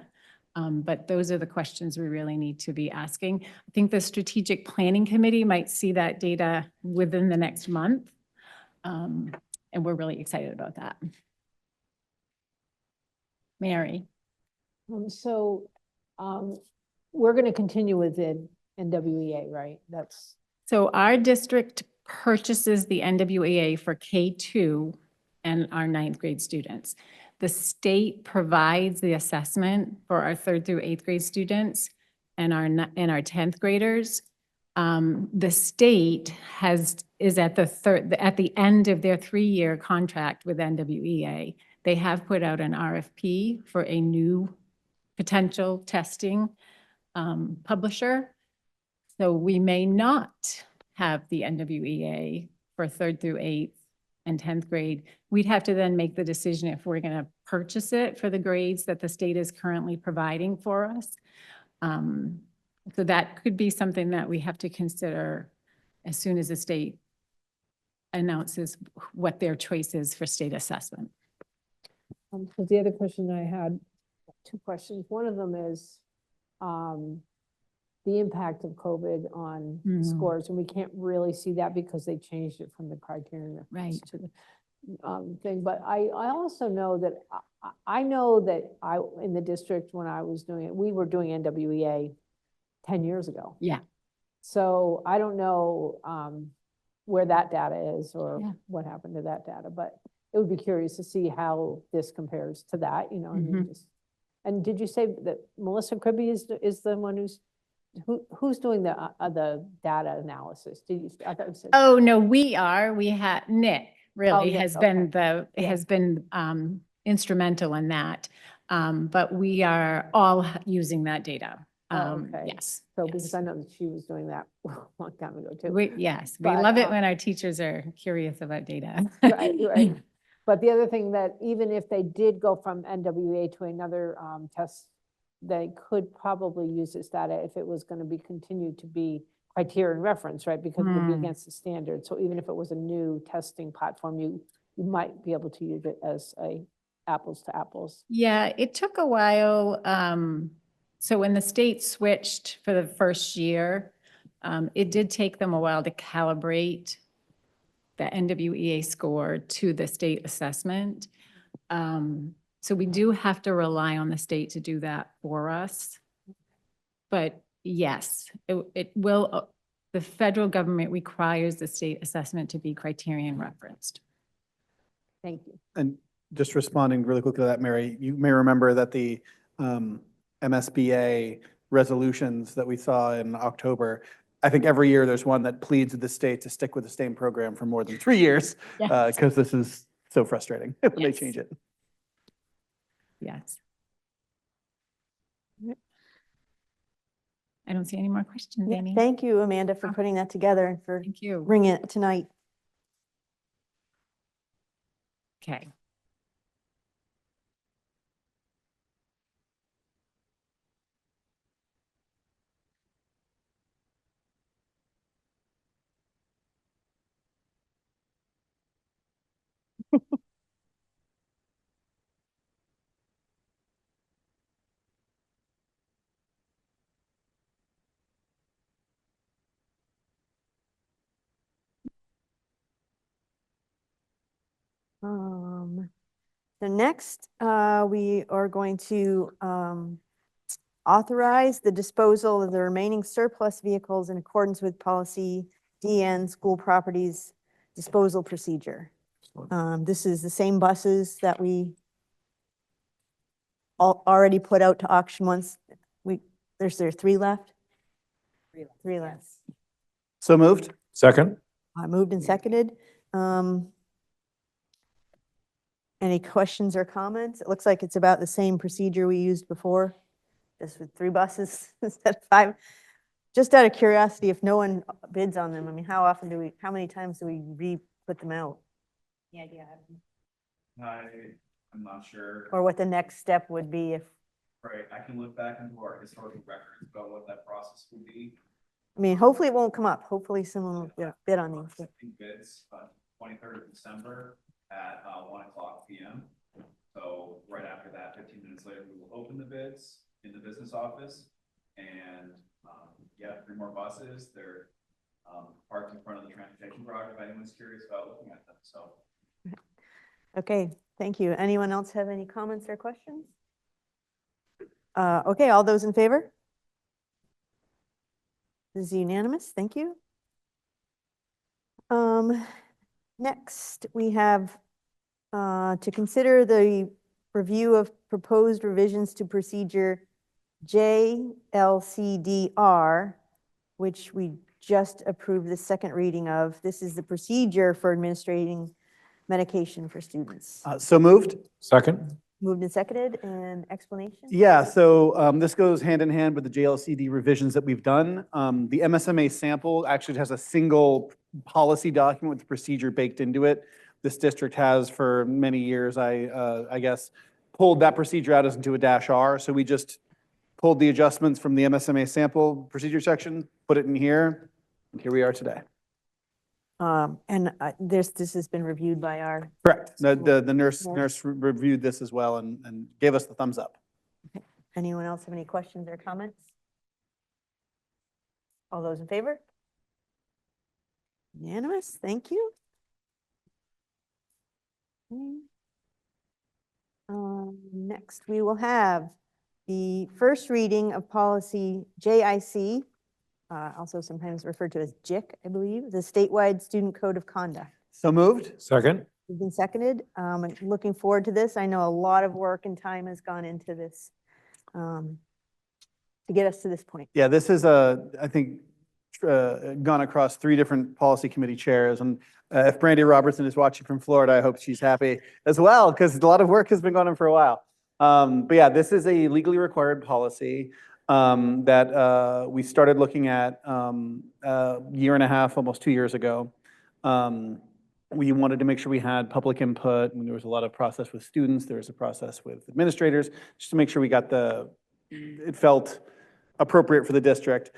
Speaker 10: But those are the questions we really need to be asking. I think the strategic planning committee might see that data within the next month. And we're really excited about that. Mary.
Speaker 4: We're going to continue with the NWEA, right?
Speaker 10: So our district purchases the NWEA for K2 and our 9th grade students. The state provides the assessment for our 3rd through 8th grade students and our 10th graders. The state is at the end of their 3-year contract with NWEA. They have put out an RFP for a new potential testing publisher. So we may not have the NWEA for 3rd through 8th and 10th grade. We'd have to then make the decision if we're going to purchase it for the grades that the state is currently providing for us. So that could be something that we have to consider as soon as the state announces what their choice is for state assessment.
Speaker 4: So the other question I had, 2 questions. One of them is, the impact of COVID on
Speaker 10: Mm.
Speaker 4: scores, and we can't really see that because they changed it from the criterion reference
Speaker 10: Right.
Speaker 4: to the thing. But I also know that, I know that in the district, when I was doing it, we were doing NWEA 10 years ago.
Speaker 10: Yeah.
Speaker 4: So I don't know where that data is or
Speaker 10: Yeah.
Speaker 4: what happened to that data, but it would be curious to see how this compares to that, you know, I mean, just. And did you say that Melissa Kribbe is the one who's doing the data analysis? Did you, I thought you said.
Speaker 10: Oh, no, we had, Nick really
Speaker 4: Nick,
Speaker 10: has been
Speaker 4: Yeah.
Speaker 10: has been instrumental in that. But we are all using that data.
Speaker 4: Okay.
Speaker 10: Yes.
Speaker 4: So
Speaker 10: yes.
Speaker 4: because I know that she was doing that a long time ago too.
Speaker 10: Yes, we
Speaker 4: But,
Speaker 10: love it when our teachers are curious about data.
Speaker 4: Right, right. But the other thing that even if they did go from NWA to another test, they could probably use this data if it was going to be continued to be criteria and reference, right? Because it would be
Speaker 10: Hmm.
Speaker 4: against the standard. So even if it was a new testing platform, you might be able to use it as a apples to apples.
Speaker 10: Yeah, it took a while. So when the state switched for the first year, it did take them a while to calibrate the NWEA score to the state assessment. So we do have to rely on the state to do that for us. But yes, it will, the federal government requires the state assessment to be criterion referenced.
Speaker 4: Thank you.
Speaker 3: And just responding really quickly to that, Mary, you may remember that the MSBA resolutions that we saw in October, I think every year there's one that pleads with the state to stick with the same program for more than 3 years,
Speaker 10: Yes.
Speaker 3: because this is so frustrating when they
Speaker 10: Yes.
Speaker 3: change it.
Speaker 10: Yes. I don't see any more questions,
Speaker 1: Yeah,
Speaker 10: Amy.
Speaker 1: thank you, Amanda, for
Speaker 10: Oh.
Speaker 1: putting that together and for
Speaker 10: Thank you.
Speaker 1: bringing it tonight.
Speaker 10: Okay.
Speaker 1: So next, we are going to authorize the disposal of the remaining surplus vehicles in accordance with policy DN, school properties disposal procedure. This is the same buses that we already put out to auction once. There's 3 left? 3 left.
Speaker 3: So moved?
Speaker 5: Second?
Speaker 1: Moved and seconded. Any questions or comments? It looks like it's about the same procedure we used before, just with 3 buses instead of 5. Just out of curiosity, if no one bids on them, I mean, how many times do we re-put them out?
Speaker 10: Yeah, yeah.
Speaker 11: I'm not sure.
Speaker 1: Or what the next step would be if,
Speaker 11: Right, I can look back into our historical records about what that process would be.
Speaker 1: I mean, hopefully it won't come up. Hopefully someone will bid on these.
Speaker 11: Accepting bids on 23rd of December at 1:00 p.m. So right after that, 15 minutes later, we will open the bids in the business office. And yeah, 3 more buses. They're parked in front of the transportation garage if anyone's curious about looking at them. So.
Speaker 1: Okay, thank you. Anyone else have any comments or questions? Okay, all those in favor? This is unanimous, thank you. Next, we have to consider the review of proposed revisions to procedure JLCDR, which we just approved the second reading of. This is the procedure for administrating medication for students.
Speaker 3: So moved?
Speaker 5: Second?
Speaker 1: Moved and seconded, and explanation?
Speaker 3: Yeah, so this goes hand in hand with the JLCD revisions that we've done. The MSMA sample actually has a single policy document with the procedure baked into it. This district has for many years, I guess, pulled that procedure out as into a -R. So we just pulled the adjustments from the MSMA sample procedure section, put it in here, and here we are today.
Speaker 1: And this has been reviewed by our,
Speaker 3: Correct. The
Speaker 1: Nurse.
Speaker 3: nurse reviewed this as well and gave us the thumbs up.
Speaker 1: anyone else have any questions or comments? All those in favor? Unanimous, thank you. Okay. Next, we will have the first reading of policy JIC, also sometimes referred to as JIC, I believe, the statewide student code of conduct.
Speaker 3: So moved?
Speaker 5: Second?
Speaker 1: It's been seconded. I'm looking forward to this. I know a lot of work and time has gone into this to get us to this point.
Speaker 3: Yeah, this is, I think, gone across 3 different policy committee chairs. And if Brandy Robertson is watching from Florida, I hope she's happy as well, because a lot of work has been going on for a while. But yeah, this is a legally required policy that we started looking at a year and a half, almost 2 years ago. We wanted to make sure we had public input, and there was a lot of process with students. There was a process with administrators, just to make sure we got it felt appropriate for the district.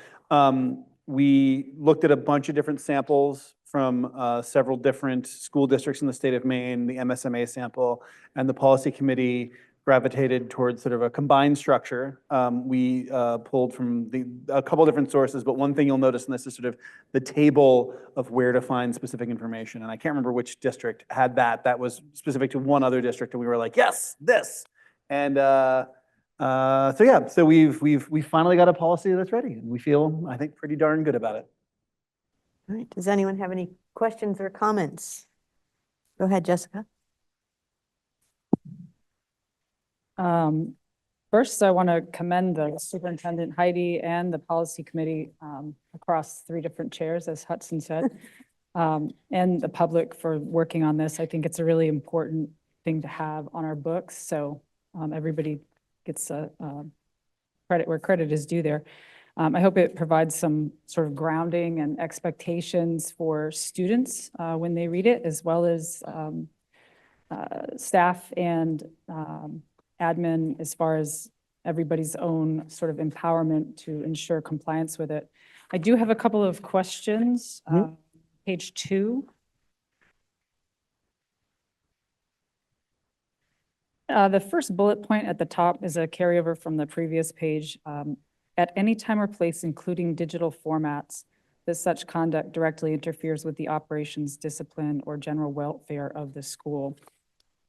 Speaker 3: We looked at a bunch of different samples from several different school districts in the state of Maine, the MSMA sample, and the policy committee gravitated towards sort of a combined structure. We pulled from a couple different sources, but one thing you'll notice in this is sort of the table of where to find specific information. And I can't remember which district had that. That was specific to one other district, and we were like, yes, this. And so yeah, so we've finally got a policy that's ready, and we feel, I think, pretty darn good about it.
Speaker 1: All right, does anyone have any questions or comments? Go ahead, Jessica.
Speaker 12: First, I want to commend the superintendent Heidi and the policy committee across 3 different chairs, as Hudson said, and the public for working on this. I think it's a really important thing to have on our books, so everybody gets credit where credit is due there. I hope it provides some sort of grounding and expectations for students when they read it, as well as staff and admin, as far as everybody's own sort of empowerment to ensure compliance with it. I do have a couple of questions. Page 2. The first bullet point at the top is a carryover from the previous page. At any time or place, including digital formats, that such conduct directly interferes with the operations, discipline, or general welfare of the school.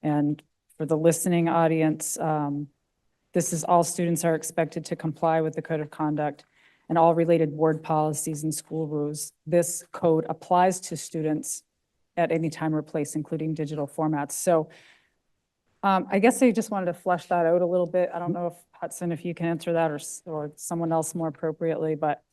Speaker 12: And for the listening audience, this is all students are expected to comply with the code of conduct and all related board policies and school rules. This code applies to students at any time or place, including digital formats. So I guess I just wanted to flesh that out a little bit. I don't know if Hudson, if you can answer that, or someone else more appropriately, but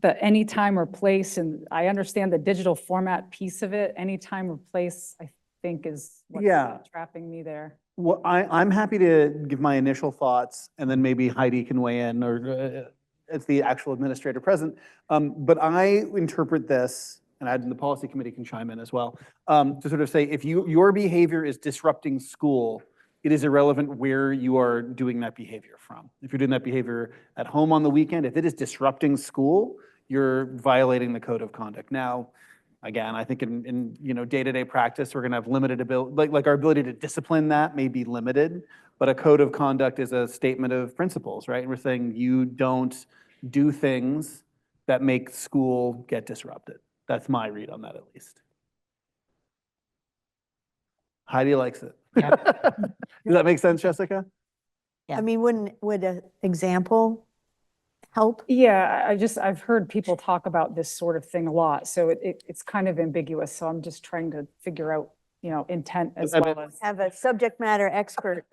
Speaker 12: the any time or place, and I understand the digital format piece of it, any time or place, I think is what's trapping me there.
Speaker 3: Well, I'm happy to give my initial thoughts, and then maybe Heidi can weigh in, or as the actual administrator present. But I interpret this, and the policy committee can chime in as well, to sort of say, if your behavior is disrupting school, it is irrelevant where you are doing that behavior from. If you're doing that behavior at home on the weekend, if it is disrupting school, you're violating the code of conduct. Now, again, I think in day-to-day practice, we're going to have limited ability, like our ability to discipline that may be limited, but a code of conduct is a statement of principles, right? And we're saying you don't do things that make school get disrupted. That's my read on that, at least. Heidi likes it.
Speaker 1: Yeah.
Speaker 3: Does that make sense, Jessica?
Speaker 1: I mean, would an example help?
Speaker 12: Yeah, I've heard people talk about this sort of thing a lot, so it's kind of ambiguous. So I'm just trying to figure out, intent as well as.
Speaker 1: Have a subject matter expert.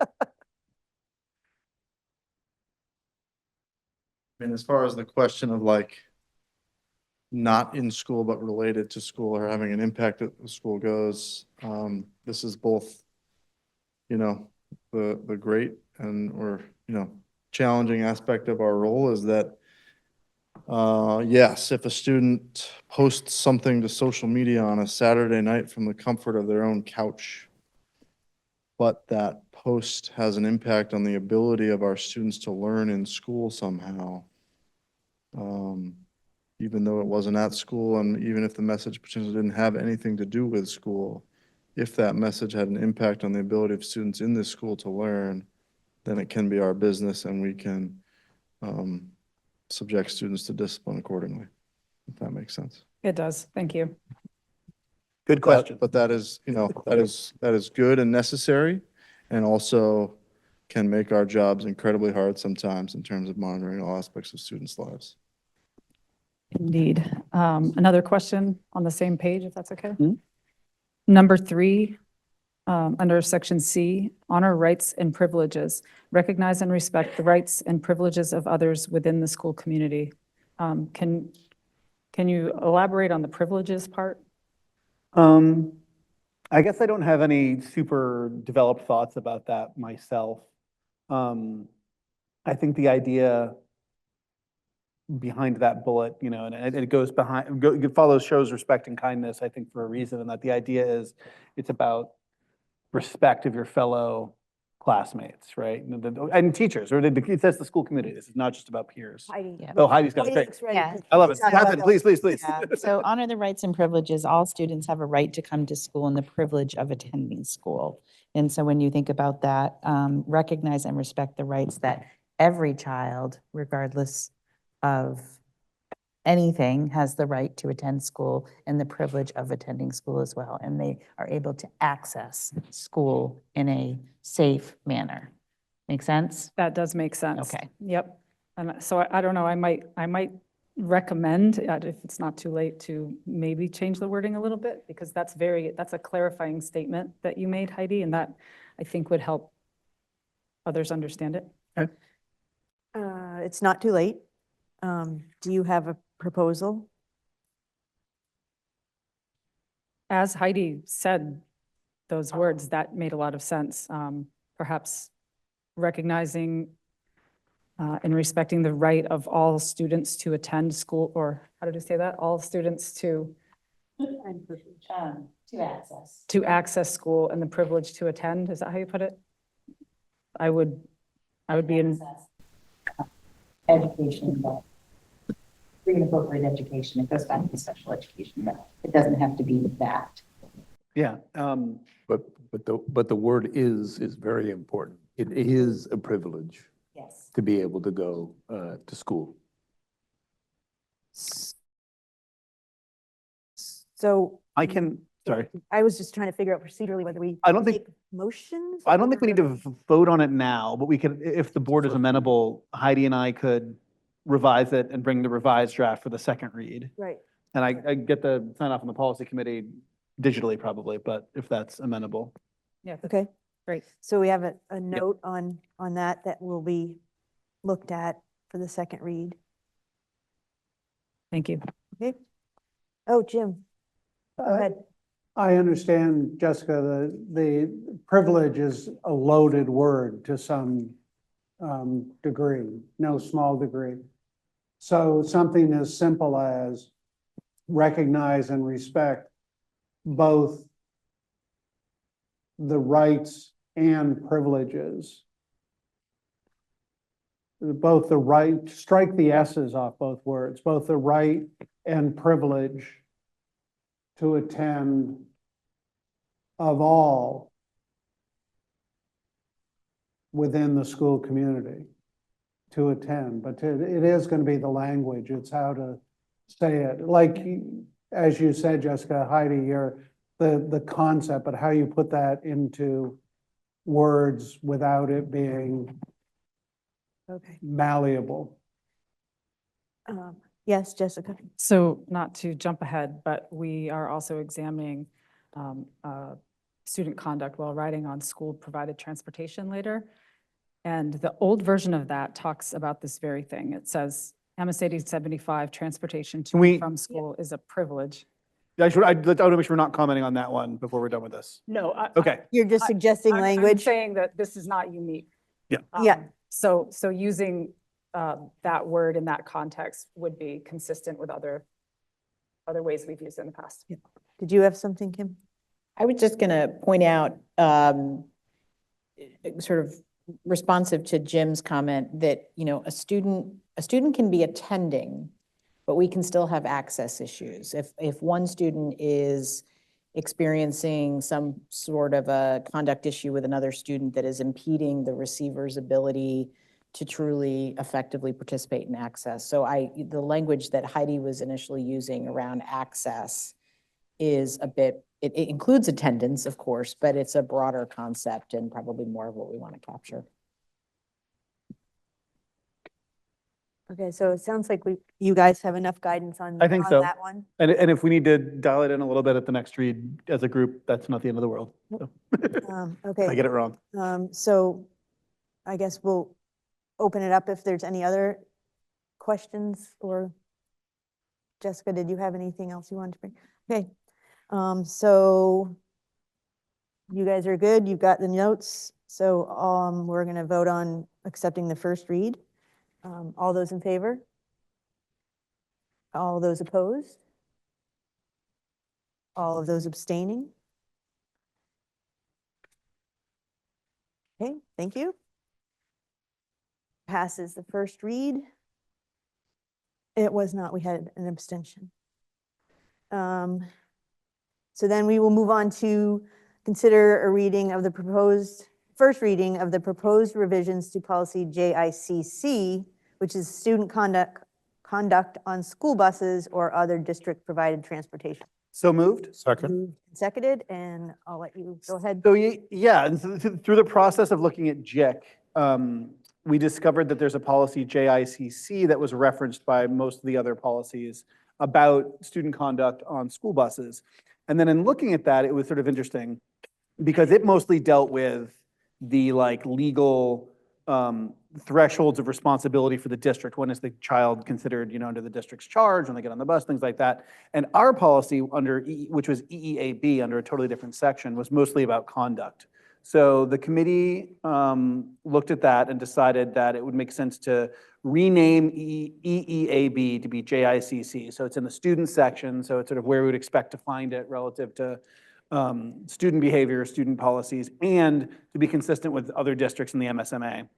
Speaker 13: And as far as the question of like not in school but related to school or having an impact at the school goes, this is both, the great or challenging aspect of our role is that yes, if a student posts something to social media on a Saturday night from the comfort of their own couch, but that post has an impact on the ability of our students to learn in school somehow, even though it wasn't at school, and even if the message potentially didn't have anything to do with school, if that message had an impact on the ability of students in this school to learn, then it can be our business, and we can subject students to discipline accordingly, if that makes sense.
Speaker 12: It does. Thank you.
Speaker 3: Good question.
Speaker 13: But that is, that is good and necessary, and also can make our jobs incredibly hard sometimes in terms of monitoring all aspects of students' lives.
Speaker 12: Indeed. Another question on the same page, if that's okay?
Speaker 3: Mhm.
Speaker 12: Number 3, under section C, honor rights and privileges. Recognize and respect the rights and privileges of others within the school community. Can you elaborate on the privileges part?
Speaker 3: I guess I don't have any super developed thoughts about that myself. I think the idea behind that bullet, and it goes behind, it follows shows respect and kindness, I think, for a reason, and that the idea is it's about respect of your fellow classmates, right? And teachers, or it says the school community. This is not just about peers.
Speaker 1: Heidi.
Speaker 14: Yeah.
Speaker 3: Oh, Heidi's got it. Great.
Speaker 1: Heidi's ready
Speaker 14: Yeah.
Speaker 1: to
Speaker 3: I love it.
Speaker 1: talk about
Speaker 3: Catherine,
Speaker 1: that.
Speaker 3: please, please, please.
Speaker 14: Yeah, so honor the rights and privileges. All students have a right to come to school and the privilege of attending school. And so when you think about that, recognize and respect the rights that every child, regardless of anything, has the right to attend school and the privilege of attending school as well. And they are able to access school in a safe manner. Make sense?
Speaker 12: That does make sense.
Speaker 14: Okay.
Speaker 12: Yep. And so I don't know, I might recommend, if it's not too late, to maybe change the wording a little bit, because that's a clarifying statement that you made, Heidi, and that I think would help others understand it.
Speaker 1: It's not too late. Do you have a proposal?
Speaker 12: As Heidi said those words, that made a lot of sense. Perhaps recognizing and respecting the right of all students to attend school, or how did you say that? All students to access school and the privilege to attend. Is that how you put it? I would be in.
Speaker 14: Education, but free and appropriate education, it goes back to special education, but it doesn't have to be that.
Speaker 3: Yeah.
Speaker 5: But the word is very important. It is a privilege
Speaker 14: Yes.
Speaker 5: to be able to go to school.
Speaker 1: So
Speaker 3: Sorry.
Speaker 1: I was just trying to figure out procedurally whether we
Speaker 3: I don't think-
Speaker 1: take motions.
Speaker 3: I don't think we need
Speaker 1: or-
Speaker 3: to vote on it now, but we could, if the board is amenable, Heidi and I could revise it and bring the revised draft for the second read.
Speaker 1: Right.
Speaker 3: And I get the sign off on the policy committee digitally probably, but if that's amenable.
Speaker 12: Yeah.
Speaker 1: Okay.
Speaker 12: Great.
Speaker 1: So we have a note on that will be looked at for the second read.
Speaker 12: Thank you.
Speaker 1: Okay. Oh, Jim, go ahead.
Speaker 8: I understand, Jessica, the privilege is a loaded word to some degree, no small degree. So something as simple as recognize and respect both the rights and privileges. Both the right, strike the S's off both words, both the right and privilege to attend of all within the school community to attend, but it is going to be the language, it's how to say it. Like, as you said, Jessica, Heidi, the concept, but how you put that into words without it being
Speaker 1: Okay.
Speaker 8: malleable.
Speaker 1: Yes, Jessica.
Speaker 12: So not to jump ahead, but we are also examining student conduct while riding on school-provided transportation later. And the old version of that talks about this very thing. It says, MSAD 75, transportation to and from school is a privilege.
Speaker 3: I want to make sure we're not commenting on that one before we're done with this.
Speaker 12: No.
Speaker 3: Okay.
Speaker 1: You're just suggesting
Speaker 12: I'm
Speaker 1: language?
Speaker 12: saying that this is not unique.
Speaker 3: Yeah.
Speaker 1: Yeah.
Speaker 12: So using that word in that context would be consistent with other ways we've used it in the past.
Speaker 1: Did you have something, Kim?
Speaker 14: I was just going to point out, sort of responsive to Jim's comment, that, a student can be attending, but we can still have access issues. If one student is experiencing some sort of a conduct issue with another student that is impeding the receiver's ability
Speaker 15: to truly effectively participate in access. So the language that Heidi was initially using around access is a bit, it includes attendance, of course, but it's a broader concept and probably more of what we want to capture.
Speaker 1: Okay, so it sounds like you guys have enough guidance on
Speaker 3: I think so.
Speaker 1: that one.
Speaker 3: And if we need to dial it in a little bit at the next read as a group, that's not the end of the world. So.
Speaker 1: Okay.
Speaker 3: I get it wrong.
Speaker 1: So I guess we'll open it up if there's any other questions, or Jessica, did you have anything else you wanted to bring? Okay, so you guys are good. You've got the notes. So we're going to vote on accepting the first read. All those in favor? All those opposed? All of those abstaining? Okay, thank you. Passes the first read. It was not, we had an abstention. So then we will move on to consider a reading of the first reading of the proposed revisions to policy JICC, which is student conduct on school buses or other district-provided transportation.
Speaker 3: So moved.
Speaker 5: Second.
Speaker 1: Moved and seconded, and I'll let you go ahead.
Speaker 3: So yeah, and through the process of looking at JIC, we discovered that there's a policy JICC that was referenced by most of the other policies about student conduct on school buses. And then in looking at that, it was sort of interesting because it mostly dealt with the legal thresholds of responsibility for the district. When is the child considered, under the district's charge when they get on the bus, things like that. And our policy under, which was EEAB under a totally different section, was mostly about conduct. So the committee looked at that and decided that it would make sense to rename EEAB to be JICC. So it's in the student section. So it's sort of where we would expect to find it relative to student behavior, student policies, and to be consistent with other districts in the MSMA.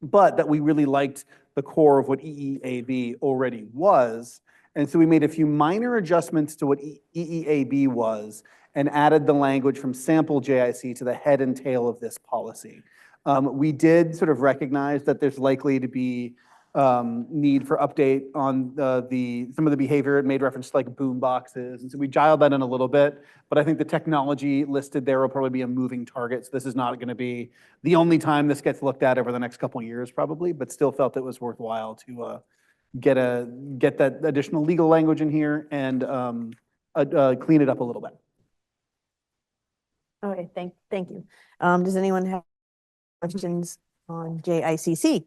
Speaker 3: But that we really liked the core of what EEAB already was. And so we made a few minor adjustments to what EEAB was and added the language from sample JIC to the head and tail of this policy. We did sort of recognize that there's likely to be need for update on some of the behavior. It made reference to like boom boxes. And so we dialed that in a little bit, but I think the technology listed there will probably be a moving target. So this is not going to be the only time this gets looked at over the next couple of years probably, but still felt it was worthwhile to get that additional legal language in here and clean it up a little bit.
Speaker 1: Okay, thank you. Does anyone have questions on JICC?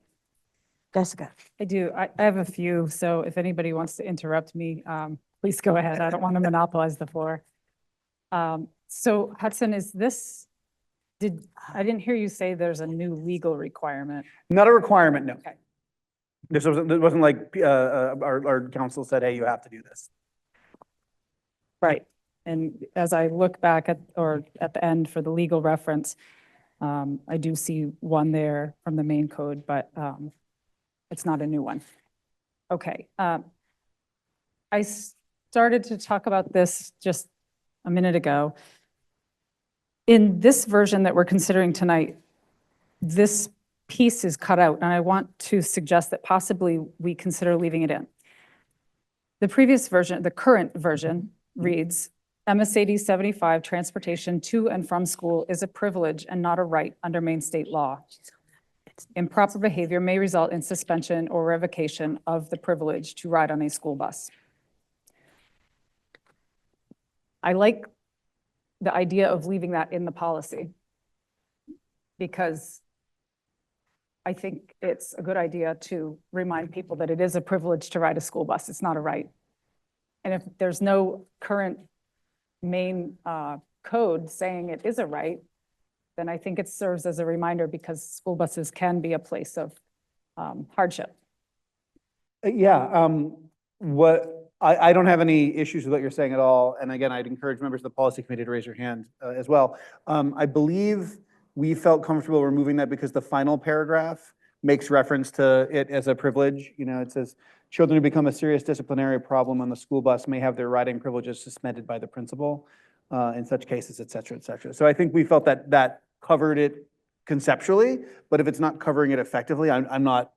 Speaker 1: Jessica.
Speaker 12: I do. I have a few. So if anybody wants to interrupt me, please go ahead. I don't want to monopolize the floor. So Hudson, I didn't hear you say there's a new legal requirement.
Speaker 3: Not a requirement, no.
Speaker 12: Okay.
Speaker 3: It wasn't like our council said, hey, you have to do this.
Speaker 12: Right. And as I look back at the end for the legal reference, I do see one there from the main code, but it's not a new one. Okay. I started to talk about this just a minute ago. In this version that we're considering tonight, this piece is cut out, and I want to suggest that possibly we consider leaving it in. The previous version, the current version, reads, MSAD 75 transportation to and from school is a privilege and not a right under Maine state law. Improper behavior may result in suspension or revocation of the privilege to ride on a school bus. I like the idea of leaving that in the policy because I think it's a good idea to remind people that it is a privilege to ride a school bus. It's not a right. And if there's no current Maine code saying it is a right, then I think it serves as a reminder because school buses can be a place of hardship.
Speaker 3: Yeah, I don't have any issues with what you're saying at all. And again, I'd encourage members of the policy committee to raise your hand as well. I believe we felt comfortable removing that because the final paragraph makes reference to it as a privilege. It says, children who become a serious disciplinary problem on the school bus may have their riding privileges suspended by the principal in such cases, et cetera, et cetera. So I think we felt that that covered it conceptually, but if it's not covering it effectively, I'm not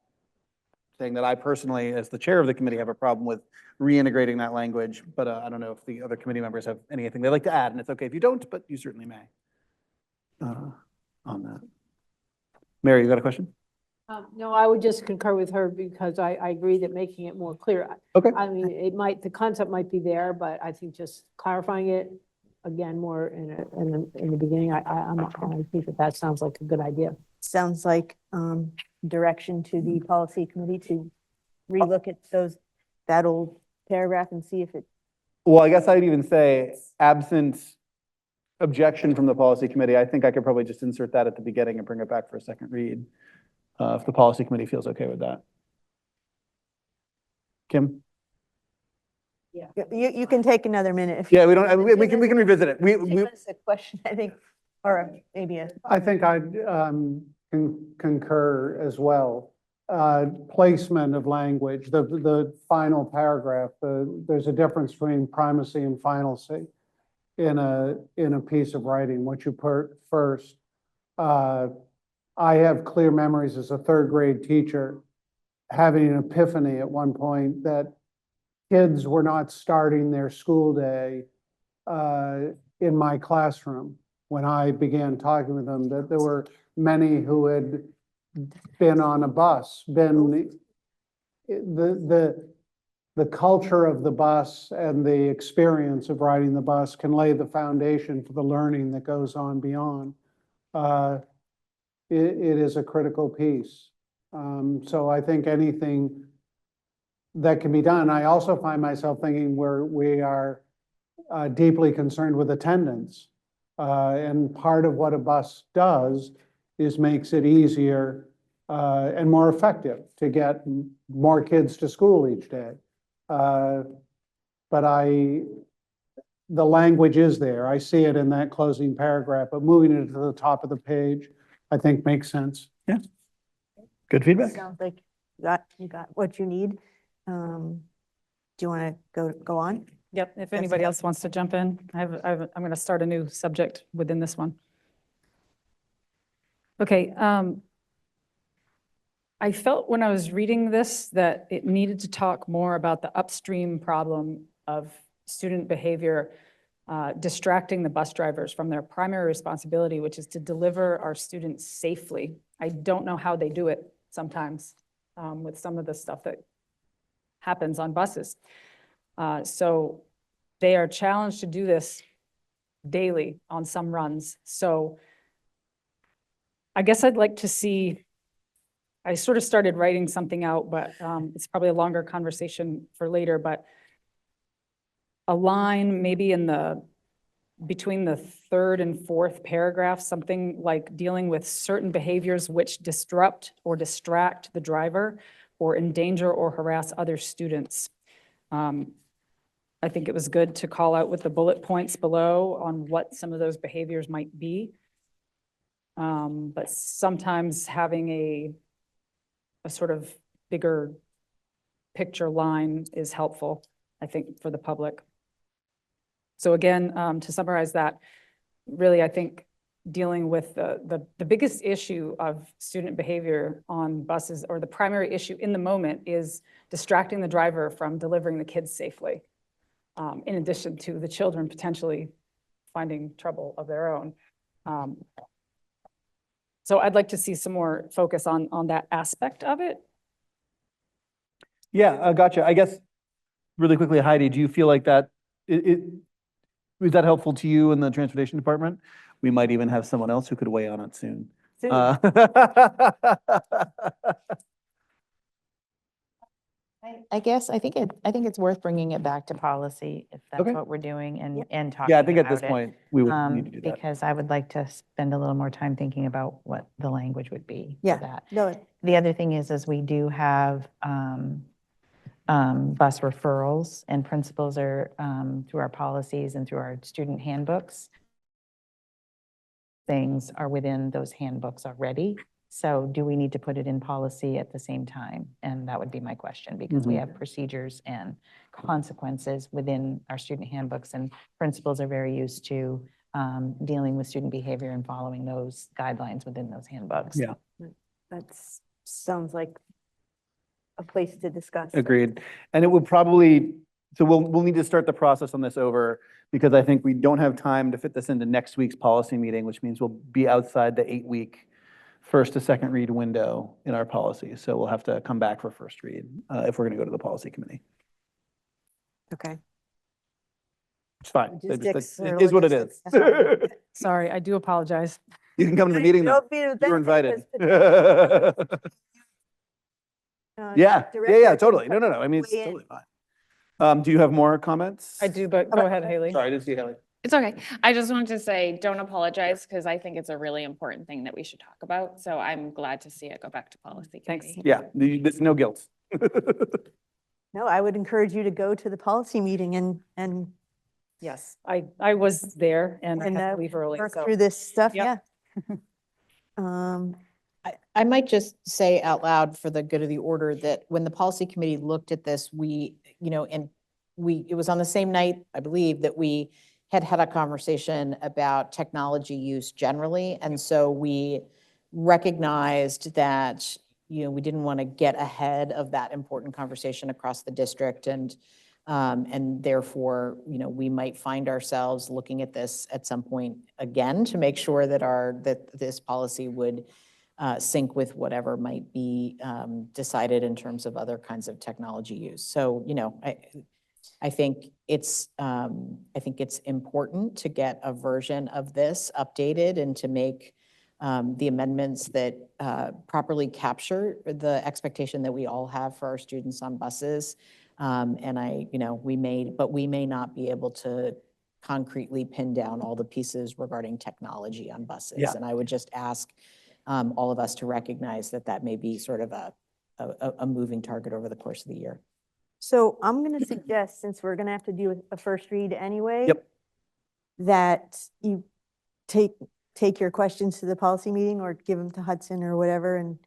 Speaker 3: saying that I personally, as the chair of the committee, have a problem with reintegrating that language, but I don't know if the other committee members have anything they'd like to add, and it's okay if you don't, but you certainly may on that. Mary, you got a question?
Speaker 4: No, I would just concur with her because I agree that making it more clear.
Speaker 3: Okay.
Speaker 4: I mean, the concept might be there, but I think just clarifying it again more in the beginning, I think that sounds like a good idea.
Speaker 1: Sounds like direction to the policy committee to relook at that old paragraph and see if it.
Speaker 3: Well, I guess I'd even say absent objection from the policy committee, I think I could probably just insert that at the beginning and bring it back for a second read. If the policy committee feels okay with that. Kim?
Speaker 1: Yeah. You can take another minute. If
Speaker 3: Yeah, we don't, we can revisit it.
Speaker 1: It's a question, I think, or maybe a.
Speaker 8: I think I'd concur as well. Placement of language, the final paragraph, there's a difference between primacy and finalcy in a piece of writing. What you put first. I have clear memories as a third grade teacher having an epiphany at one point that kids were not starting their school day in my classroom when I began talking with them, that there were many who had been on a bus, the culture of the bus and the experience of riding the bus can lay the foundation for the learning that goes on beyond. It is a critical piece. So I think anything that can be done. I also find myself thinking we are deeply concerned with attendance. And part of what a bus does is makes it easier and more effective to get more kids to school each day. But the language is there. I see it in that closing paragraph, but moving it to the top of the page, I think makes sense.
Speaker 3: Yeah. Good feedback.
Speaker 1: Sounds like you got what you need. Do you want to go on?
Speaker 12: Yep, if anybody else wants to jump in, I'm going to start a new subject within this one. Okay, I felt when I was reading this that it needed to talk more about the upstream problem of student behavior distracting the bus drivers from their primary responsibility, which is to deliver our students safely. I don't know how they do it sometimes with some of the stuff that happens on buses. So they are challenged to do this daily on some runs. So I guess I'd like to see, I sort of started writing something out, but it's probably a longer conversation for later, but a line maybe between the third and fourth paragraph, something like dealing with certain behaviors which disrupt or distract the driver or endanger or harass other students. I think it was good to call out with the bullet points below on what some of those behaviors might be. But sometimes having a sort of bigger picture line is helpful, I think, for the public. So again, to summarize that, really, I think dealing with the biggest issue of student behavior on buses, or the primary issue in the moment, is distracting the driver from delivering the kids safely, in addition to the children potentially finding trouble of their own. So I'd like to see some more focus on that aspect of it.
Speaker 3: Yeah, gotcha. I guess really quickly, Heidi, do you feel like that was that helpful to you in the transportation department? We might even have someone else who could weigh on it soon.
Speaker 14: I guess, I think it's worth bringing it back to policy if that's
Speaker 3: Okay.
Speaker 14: what we're doing and talking
Speaker 3: Yeah, I think at this
Speaker 14: about it.
Speaker 3: point, we would need to do that.
Speaker 14: Because I would like to spend a little more time thinking about what the language would be for
Speaker 1: Yeah.
Speaker 14: that.
Speaker 1: No,
Speaker 14: The other thing is we do have bus referrals, and principals are, through our policies and through our student handbooks, things are within those handbooks already. So do we need to put it in policy at the same time? And that would be my question, because we have procedures and consequences within our student handbooks, and principals are very used to dealing with student behavior and following those guidelines within those handbooks.
Speaker 3: Yeah.
Speaker 1: That's, sounds like a place to discuss.
Speaker 3: Agreed. And it would probably, so we'll need to start the process on this over because I think we don't have time to fit this into next week's policy meeting, which means we'll be outside the 8-week first to second read window in our policy. So we'll have to come back for first read if we're going to go to the policy committee.
Speaker 1: Okay.
Speaker 3: It's fine.
Speaker 1: Logistics
Speaker 3: It
Speaker 1: or
Speaker 3: is what it is.
Speaker 1: logistics.
Speaker 12: Sorry, I do apologize.
Speaker 3: You can come to the meeting though.
Speaker 1: Don't be the
Speaker 3: You were
Speaker 1: benefit,
Speaker 3: invited.
Speaker 1: because
Speaker 3: Yeah,
Speaker 1: Director
Speaker 3: totally.
Speaker 1: can
Speaker 3: No, I mean, it's
Speaker 1: weigh in.
Speaker 3: totally fine. Do you have more comments?
Speaker 12: I do, but go ahead, Haley.
Speaker 3: Sorry, I didn't see Haley.
Speaker 16: It's okay. I just wanted to say, don't apologize, because I think it's a really important thing that we should talk about. So I'm glad to see it go back to policy
Speaker 12: Thanks.
Speaker 16: committee.
Speaker 3: Yeah, there's no guilt.
Speaker 1: No, I would encourage you to go to the policy meeting and
Speaker 12: Yes, I was there and I
Speaker 1: And,
Speaker 12: had to leave early,
Speaker 1: work
Speaker 12: so.
Speaker 1: through this stuff, yeah.
Speaker 12: Yep.
Speaker 15: I might just say out loud for the good of the order that when the policy committee looked at this, it was on the same night, I believe, that we had a conversation about technology use generally. And so we recognized that, we didn't want to get ahead of that important conversation across the district. And therefore, we might find ourselves looking at this at some point again to make sure that this policy would sync with whatever might be decided in terms of other kinds of technology use. So, I think it's important to get a version of this updated and to make the amendments that properly capture the expectation that we all have for our students on buses. We may not be able to concretely pin down all the pieces regarding technology on buses.
Speaker 3: Yeah.
Speaker 15: And I would just ask all of us to recognize that may be sort of a moving target over the course of the year.
Speaker 1: so I'm going to suggest, since we're going to have to do a first read anyway.
Speaker 3: Yep.
Speaker 1: That you take your questions to the policy meeting or give them to Hudson or whatever, and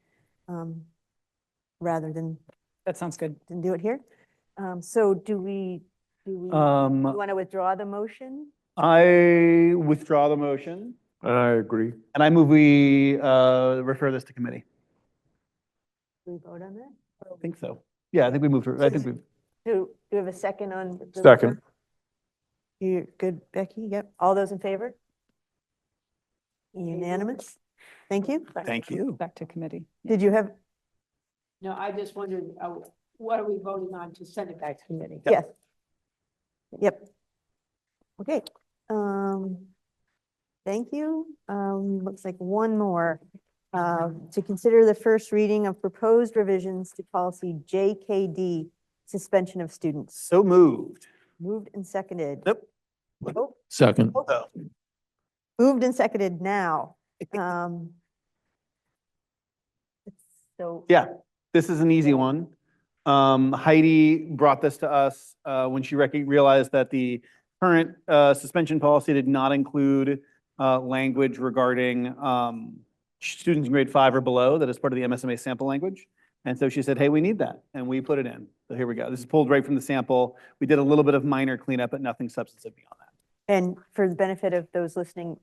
Speaker 1: rather than
Speaker 12: That sounds good.
Speaker 1: do it here. So do we want to withdraw the motion?
Speaker 3: I withdraw the motion
Speaker 5: I agree.
Speaker 3: and I move we refer this to committee.
Speaker 1: Do we vote on that?
Speaker 3: I think so. Yeah, I think we moved. I think we.
Speaker 1: Do we have a second on? the-
Speaker 5: Second.
Speaker 1: You're good, Becky? Yep. All those in favor? Unanimous? Thank you.
Speaker 3: Thank you.
Speaker 12: Back to committee.
Speaker 1: Did you have?
Speaker 4: No, I just wondered, what are we voting on to send it back to committee?
Speaker 1: Yes. Yep. Okay. Thank you. Looks like one more. To consider the first reading of proposed revisions to policy JKD, suspension of students.
Speaker 3: So moved.
Speaker 1: Moved and seconded.
Speaker 3: Yep.
Speaker 1: Oh,
Speaker 5: Second.
Speaker 3: Oh.
Speaker 1: moved and seconded now. So.
Speaker 3: Yeah, this is an easy one. Heidi brought this to us when she realized that the current suspension policy did not include language regarding students in grade 5 or below that is part of the MSMA sample language. And so she said, hey, we need that. And we put it in. So here we go. This is pulled right from the sample. We did a little bit of minor cleanup, but nothing substantive beyond that.
Speaker 1: And for the benefit of those listening,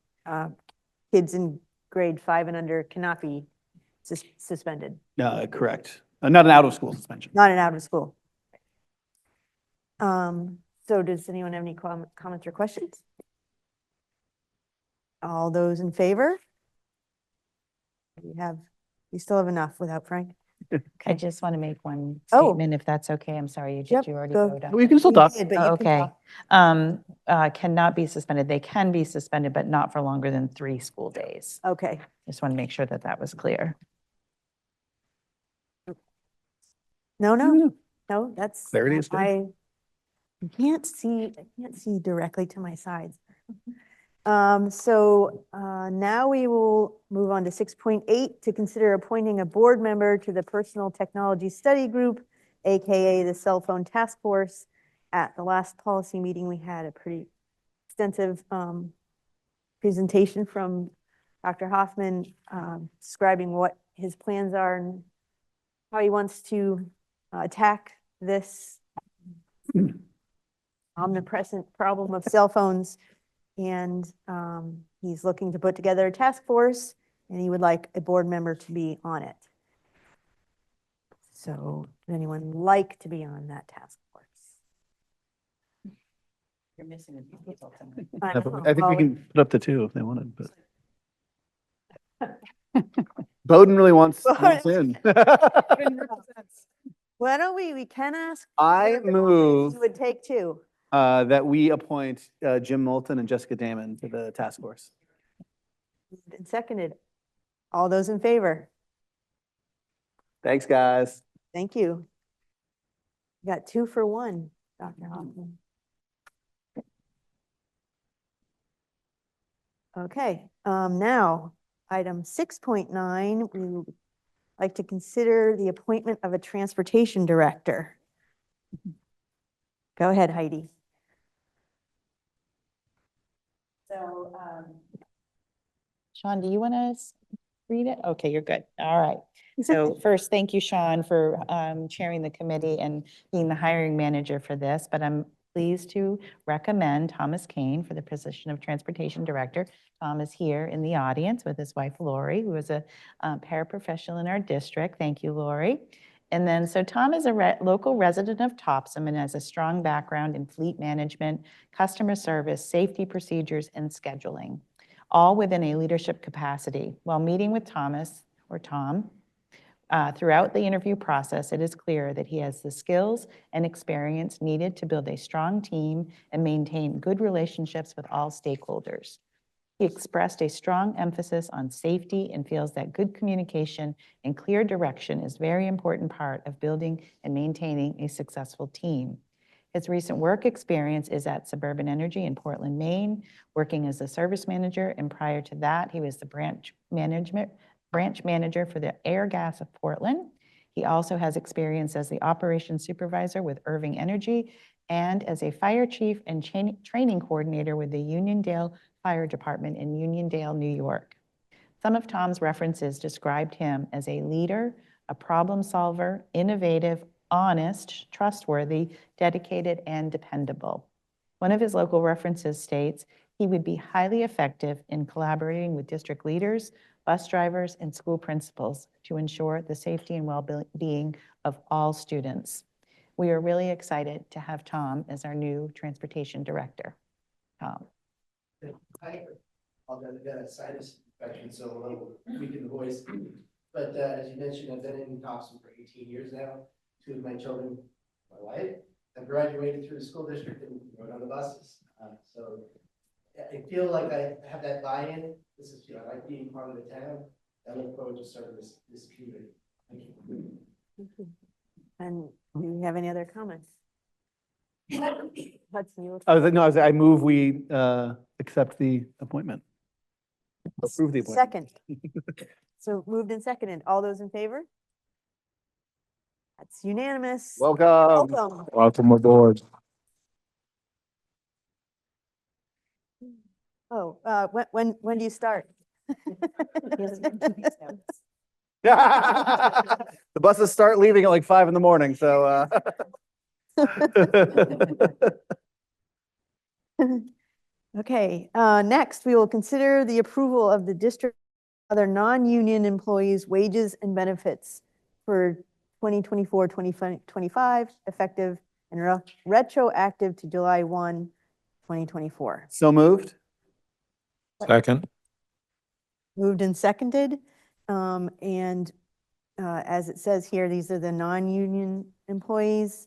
Speaker 1: kids in grade 5 and under cannot be suspended,
Speaker 3: Correct. Not an out-of-school suspension.
Speaker 1: not an out of school. So does anyone have any comments or questions? All those in favor? We still have enough without Frank.
Speaker 14: I just want to make one
Speaker 1: Oh.
Speaker 14: statement, if that's okay. I'm sorry,
Speaker 1: Yep,
Speaker 14: you already
Speaker 1: go.
Speaker 14: voted on
Speaker 3: We
Speaker 14: it.
Speaker 3: can still talk.
Speaker 1: But you
Speaker 14: Oh,
Speaker 1: can
Speaker 14: okay.
Speaker 1: talk.
Speaker 14: Cannot be suspended. They can be suspended, but not for longer than 3 school days.
Speaker 1: Okay,
Speaker 14: Just want to make sure that that was clear.
Speaker 1: no, that's.
Speaker 3: Clarity is good.
Speaker 1: I can't see directly to my sides. So now we will move on to 6.8 to consider appointing a board member to the Personal Technology Study Group, AKA the Cell Phone Task Force. At the last policy meeting, we had a pretty extensive presentation from Dr. Hoffman describing what his plans are and how he wants to attack this omnipresent problem of cell phones. And he's looking to put together a task force, and he would like a board member to be on it. So would anyone like to be on that task force?
Speaker 15: You're missing a few people tonight.
Speaker 1: I
Speaker 3: Yeah, but
Speaker 1: know.
Speaker 3: I think we
Speaker 1: Well,
Speaker 3: can put up to 2 if they wanted, but. Bowden really wants in.
Speaker 1: Why don't we can ask.
Speaker 3: I
Speaker 1: Jennifer if
Speaker 3: move
Speaker 1: You would take 2.
Speaker 3: that we appoint Jim Moulton and Jessica Damon to the task force.
Speaker 1: Moved and seconded. All those in favor?
Speaker 3: Thanks, guys.
Speaker 1: Thank you. You got 2 for 1, Dr. Hoffman. Okay, now, item 6.9, we would like to consider the appointment of a transportation director. Go ahead, Heidi.
Speaker 14: So, Sean, do you want to read it? Okay, you're good. All right. So first, thank you, Sean, for chairing the committee and being the hiring manager for this, but I'm pleased to recommend Thomas Kane for the position of Transportation Director. Tom is here in the audience with his wife, Lori, who is a paraprofessional in our district. Thank you, Lori. And then, so Tom is a local resident of Topsom and has a strong background in fleet management, customer service, safety procedures, and scheduling, all within a leadership capacity. While meeting with Thomas, or Tom, throughout the interview process, it is clear that he has the skills and experience needed to build a strong team and maintain good relationships with all stakeholders. He expressed a strong emphasis on safety and feels that good communication and clear direction is a very important part of building and maintaining a successful team. His recent work experience is at Suburban Energy in Portland, Maine, working as a service manager, and prior to that, he was the branch manager for the Air Gas of Portland. He also has experience as the operations supervisor with Irving Energy and as a fire chief and training coordinator with the Uniondale Fire Department in Uniondale, New York. Some of Tom's references described him as a leader, a problem solver, innovative, honest, trustworthy, dedicated, and dependable. One of his local references states he would be highly effective in collaborating with district leaders, bus drivers, and school principals to ensure the safety and well-being of all students. We are really excited to have Tom as our new transportation director. Tom.
Speaker 17: I've got a sinus infection, so a little weak in the voice. But as you mentioned, I've been in Topsom for 18 years now. 2 of my children, my wife, have graduated through the school district and rode on the buses. So I feel like I have that buy-in. This is, I like being part of the town. I look forward to serving this community. Thank you.
Speaker 1: Thank you. And do you have any other comments? Hudson, you
Speaker 3: I move we accept the appointment. Approve the appointment.
Speaker 1: Second. So moved and seconded. All those in favor? That's unanimous.
Speaker 3: Welcome.
Speaker 1: Welcome.
Speaker 5: Welcome aboard.
Speaker 1: Oh, when do you start?
Speaker 3: The buses start leaving at like 5 in the morning, so.
Speaker 1: Okay, next we will consider the approval of the district other non-union employees' wages and benefits for 2024, 2025, effective and retroactive to July 1, 2024.
Speaker 3: So moved.
Speaker 5: Second.
Speaker 1: Moved and seconded. As it says here, these are the non-union employees.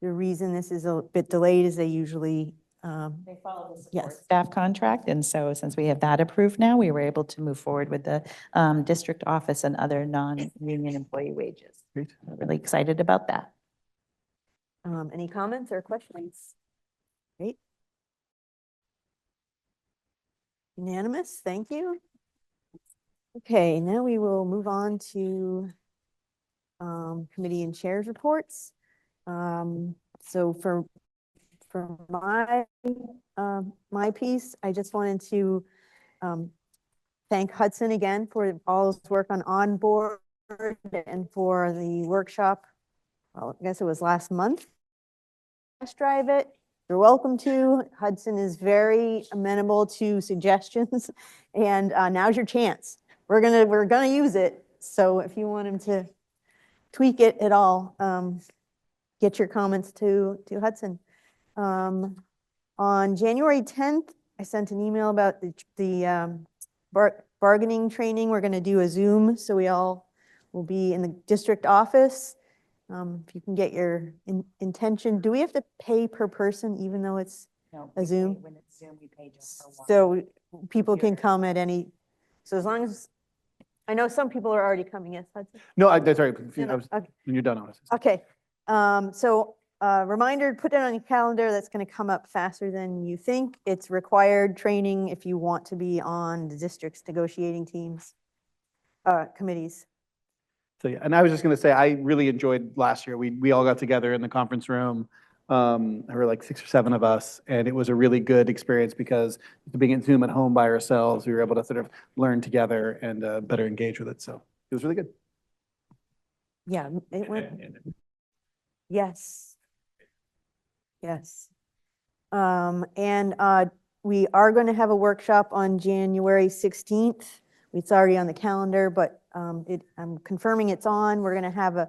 Speaker 1: The reason this is a bit delayed is they usually
Speaker 14: They follow the support
Speaker 1: yes.
Speaker 14: staff contract, and so since we have that approved now, we were able to move forward with the district office and other non-union employee wages.
Speaker 3: Great.
Speaker 14: We're really excited about that.
Speaker 1: Any comments or questions? Great. Unanimous, thank you. Okay, now we will move on to committee and chairs reports. So for my piece, I just wanted to thank Hudson again for all his work on onboard and for the workshop. Well, I guess it was last month. Test drive it. you're welcome to. Hudson is very amenable to suggestions, and now's your chance. We're gonna use it. So if you want him to tweak it at all, get your comments to Hudson. On January 10th, I sent an email about the bargaining training. We're going to do a Zoom, so we all will be in the district office. If you can get your intention. Do we have to pay per person even though it's
Speaker 15: No,
Speaker 1: a Zoom?
Speaker 15: when it's Zoom, we pay just for one.
Speaker 1: So people can come at any, so as long as, I know some people are already coming, yes, Hudson?
Speaker 3: No, that's right.
Speaker 1: No, no, okay.
Speaker 3: When you're done, honestly.
Speaker 1: Okay, so reminder, put it on your calendar. That's going to come up faster than you think. It's required training if you want to be on the district's negotiating teams, committees.
Speaker 3: So, yeah, and I was just going to say, I really enjoyed last year. We all got together in the conference room. There were like 6 or 7 of us, and it was a really good experience because being at Zoom at home by ourselves, we were able to sort of learn together and better engage with it. So it was really good.
Speaker 1: Yeah, it went. Yes. Yes. And we are going to have a workshop on January 16th. It's already on the calendar, but I'm confirming it's on. We're going to have a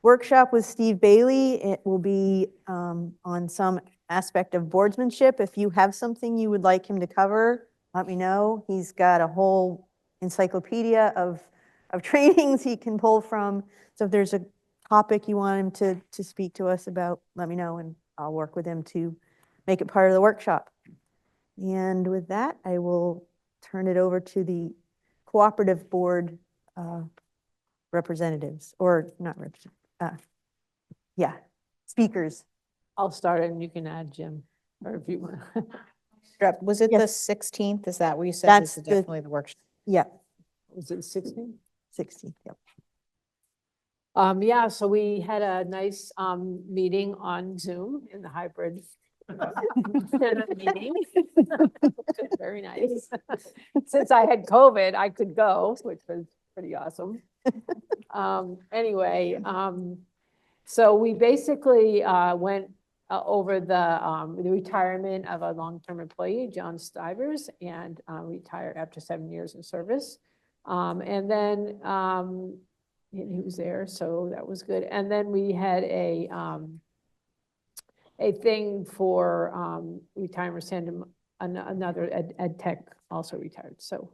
Speaker 1: workshop with Steve Bailey. It will be on some aspect of boardsmanship. If you have something you would like him to cover, let me know. He's got a whole encyclopedia of trainings he can pull from. So if there's a topic you want him to speak to us about, let me know, and I'll work with him to make it part of the workshop. And with that, I will turn it over to the cooperative board representatives, or not representatives, yeah, speakers.
Speaker 4: I'll start and you can add, Jim, or if you want.
Speaker 15: Was it the
Speaker 1: Yes.
Speaker 15: 16th? Is that what you said?
Speaker 1: That's
Speaker 15: This is
Speaker 1: the-
Speaker 15: definitely the workshop.
Speaker 1: Yeah,
Speaker 4: Was it 16?
Speaker 1: 16, yep.
Speaker 4: Yeah, so we had a nice meeting on Zoom in the hybrid meeting. Very nice. Since I had COVID, I could go, which was pretty awesome. Anyway, so we basically went over the retirement of a long-term employee, John Stivers, and retired after 7 years in service. And then he was there, so that was good. And then we had a thing for retirement, another ed tech also retired. So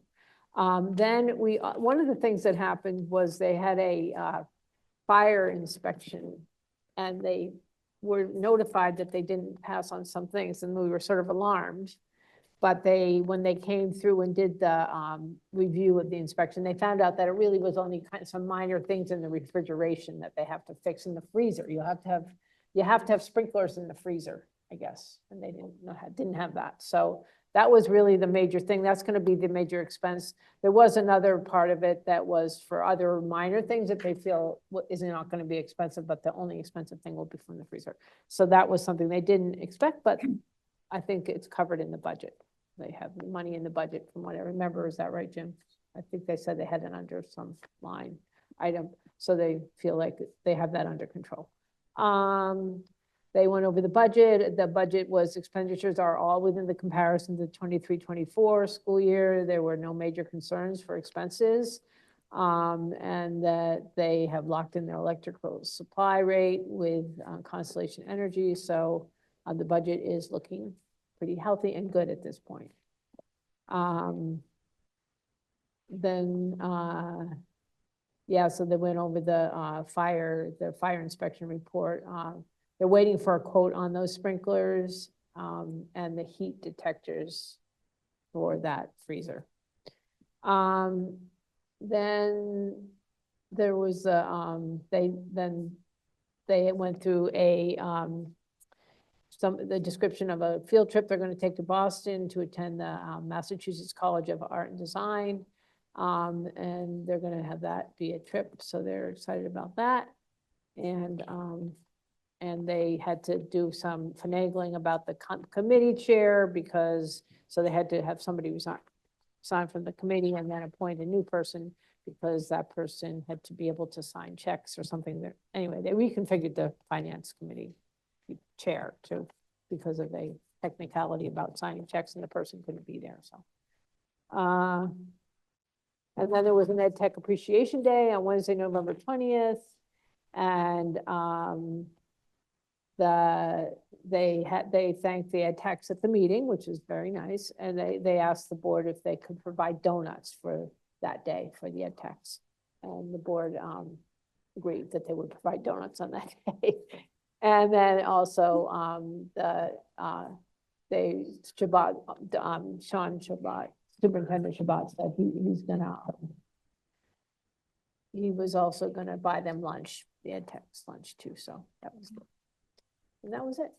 Speaker 4: then we, one of the things that happened was they had a fire inspection, and they were notified that they didn't pass on some things, and we were sort of alarmed. But when they came through and did the review of the inspection, they found out that it really was only kind of some minor things in the refrigeration that they have to fix in the freezer. You have to have sprinklers in the freezer, I guess, and they didn't have that. So that was really the major thing. That's going to be the major expense. There was another part of it that was for other minor things that they feel is not going to be expensive, but the only expensive thing will be from the freezer. So that was something they didn't expect, but I think it's covered in the budget. They have money in the budget from what I remember. Is that right, Jim? I think they said they had it under some line item. So they feel like they have that under control. They went over the budget. The budget was expenditures are all within the comparison to 23-24 school year. There were no major concerns for expenses. And that they have locked in their electrical supply rate with Constellation Energy. So the budget is looking pretty healthy and good at this point. Yeah, so they went over the fire inspection report. They're waiting for a quote on those sprinklers and the heat detectors for that freezer. Then there was they went through the description of a field trip they're going to take to Boston to attend the Massachusetts College of Art and Design. And they're going to have that be a trip. So they're excited about that. And they had to do some finagling about the committee chair so they had to have somebody resign from the committee and then appoint a new person because that person had to be able to sign checks or something. Anyway, they reconfigured the finance committee chair to because of a technicality about signing checks and the person couldn't be there, so. And then there was an Ed Tech Appreciation Day on Wednesday, November 20th. And they thanked the Ed Techs at the meeting, which is very nice. And they asked the board if they could provide donuts for that day for the Ed Techs. And the board agreed that they would provide donuts on that day. And then also Sean Shabbat, Superintendent Shabbat said he was also gonna buy them lunch, the Ed Tech's lunch too, so that was good. And that was it.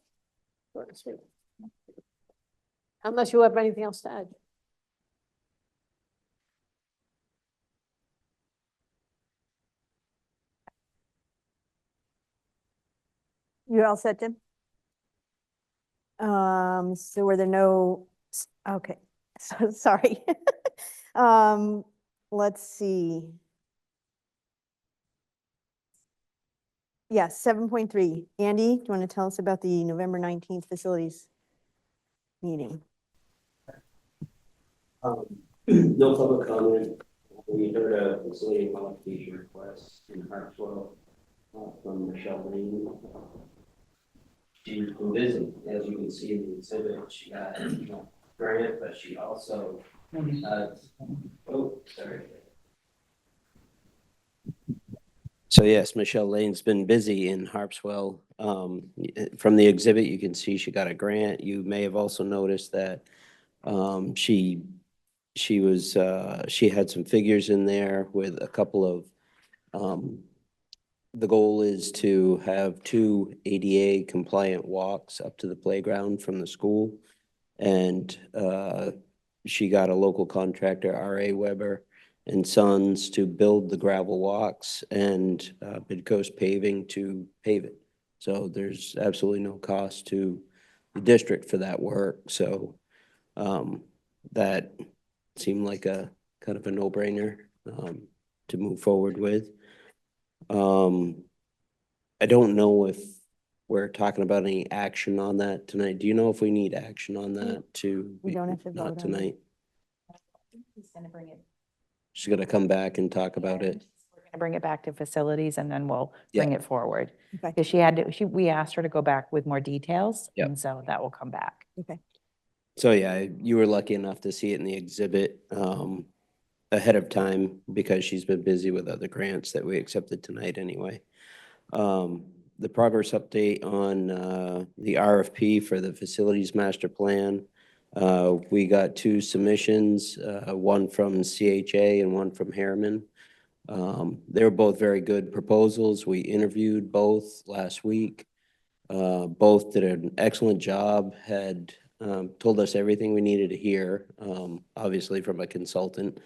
Speaker 4: Short and sweet. Unless you have anything else to add.
Speaker 1: You're all set, Tim? So were there no, okay, so sorry. Let's see. Yes, 7.3. Andy, do you want to tell us about the November 19th facilities meeting?
Speaker 18: No public comment. We heard a facility modification request in Hartsville from Michelle Lane. She's been busy, as you can see in the exhibit. She got a grant, but she also, oh, sorry. So yes, Michelle Lane's been busy in Harpswell. From the exhibit, you can see she got a grant. You may have also noticed that she had some figures in there with a couple of, the goal is to have 2 ADA compliant walks up to the playground from the school. And she got a local contractor, R.A. Weber and Sons, to build the gravel walks, and Midcoast Paving to pave it. So there's absolutely no cost to the district for that work. So that seemed like a kind of a no-brainer to move forward with. I don't know if we're talking about any action on that tonight. Do you know if we need action on that to?
Speaker 1: We don't have to vote on
Speaker 18: Not
Speaker 1: it.
Speaker 18: tonight.
Speaker 14: He's gonna bring it.
Speaker 18: She's gonna come back and talk about it.
Speaker 14: We're gonna bring it back to facilities and then we'll
Speaker 18: Yeah.
Speaker 14: bring it forward.
Speaker 1: Okay.
Speaker 14: Because we asked her to go back with more details.
Speaker 18: Yep.
Speaker 14: And so that will come back.
Speaker 1: Okay.
Speaker 18: So yeah, you were lucky enough to see it in the exhibit ahead of time because she's been busy with other grants that we accepted tonight anyway. The progress update on the RFP for the facilities master plan. We got 2 submissions, one from CHA and one from Harriman. They were both very good proposals. We interviewed both last week. Both did an excellent job, had told us everything we needed to hear, obviously from a consultant,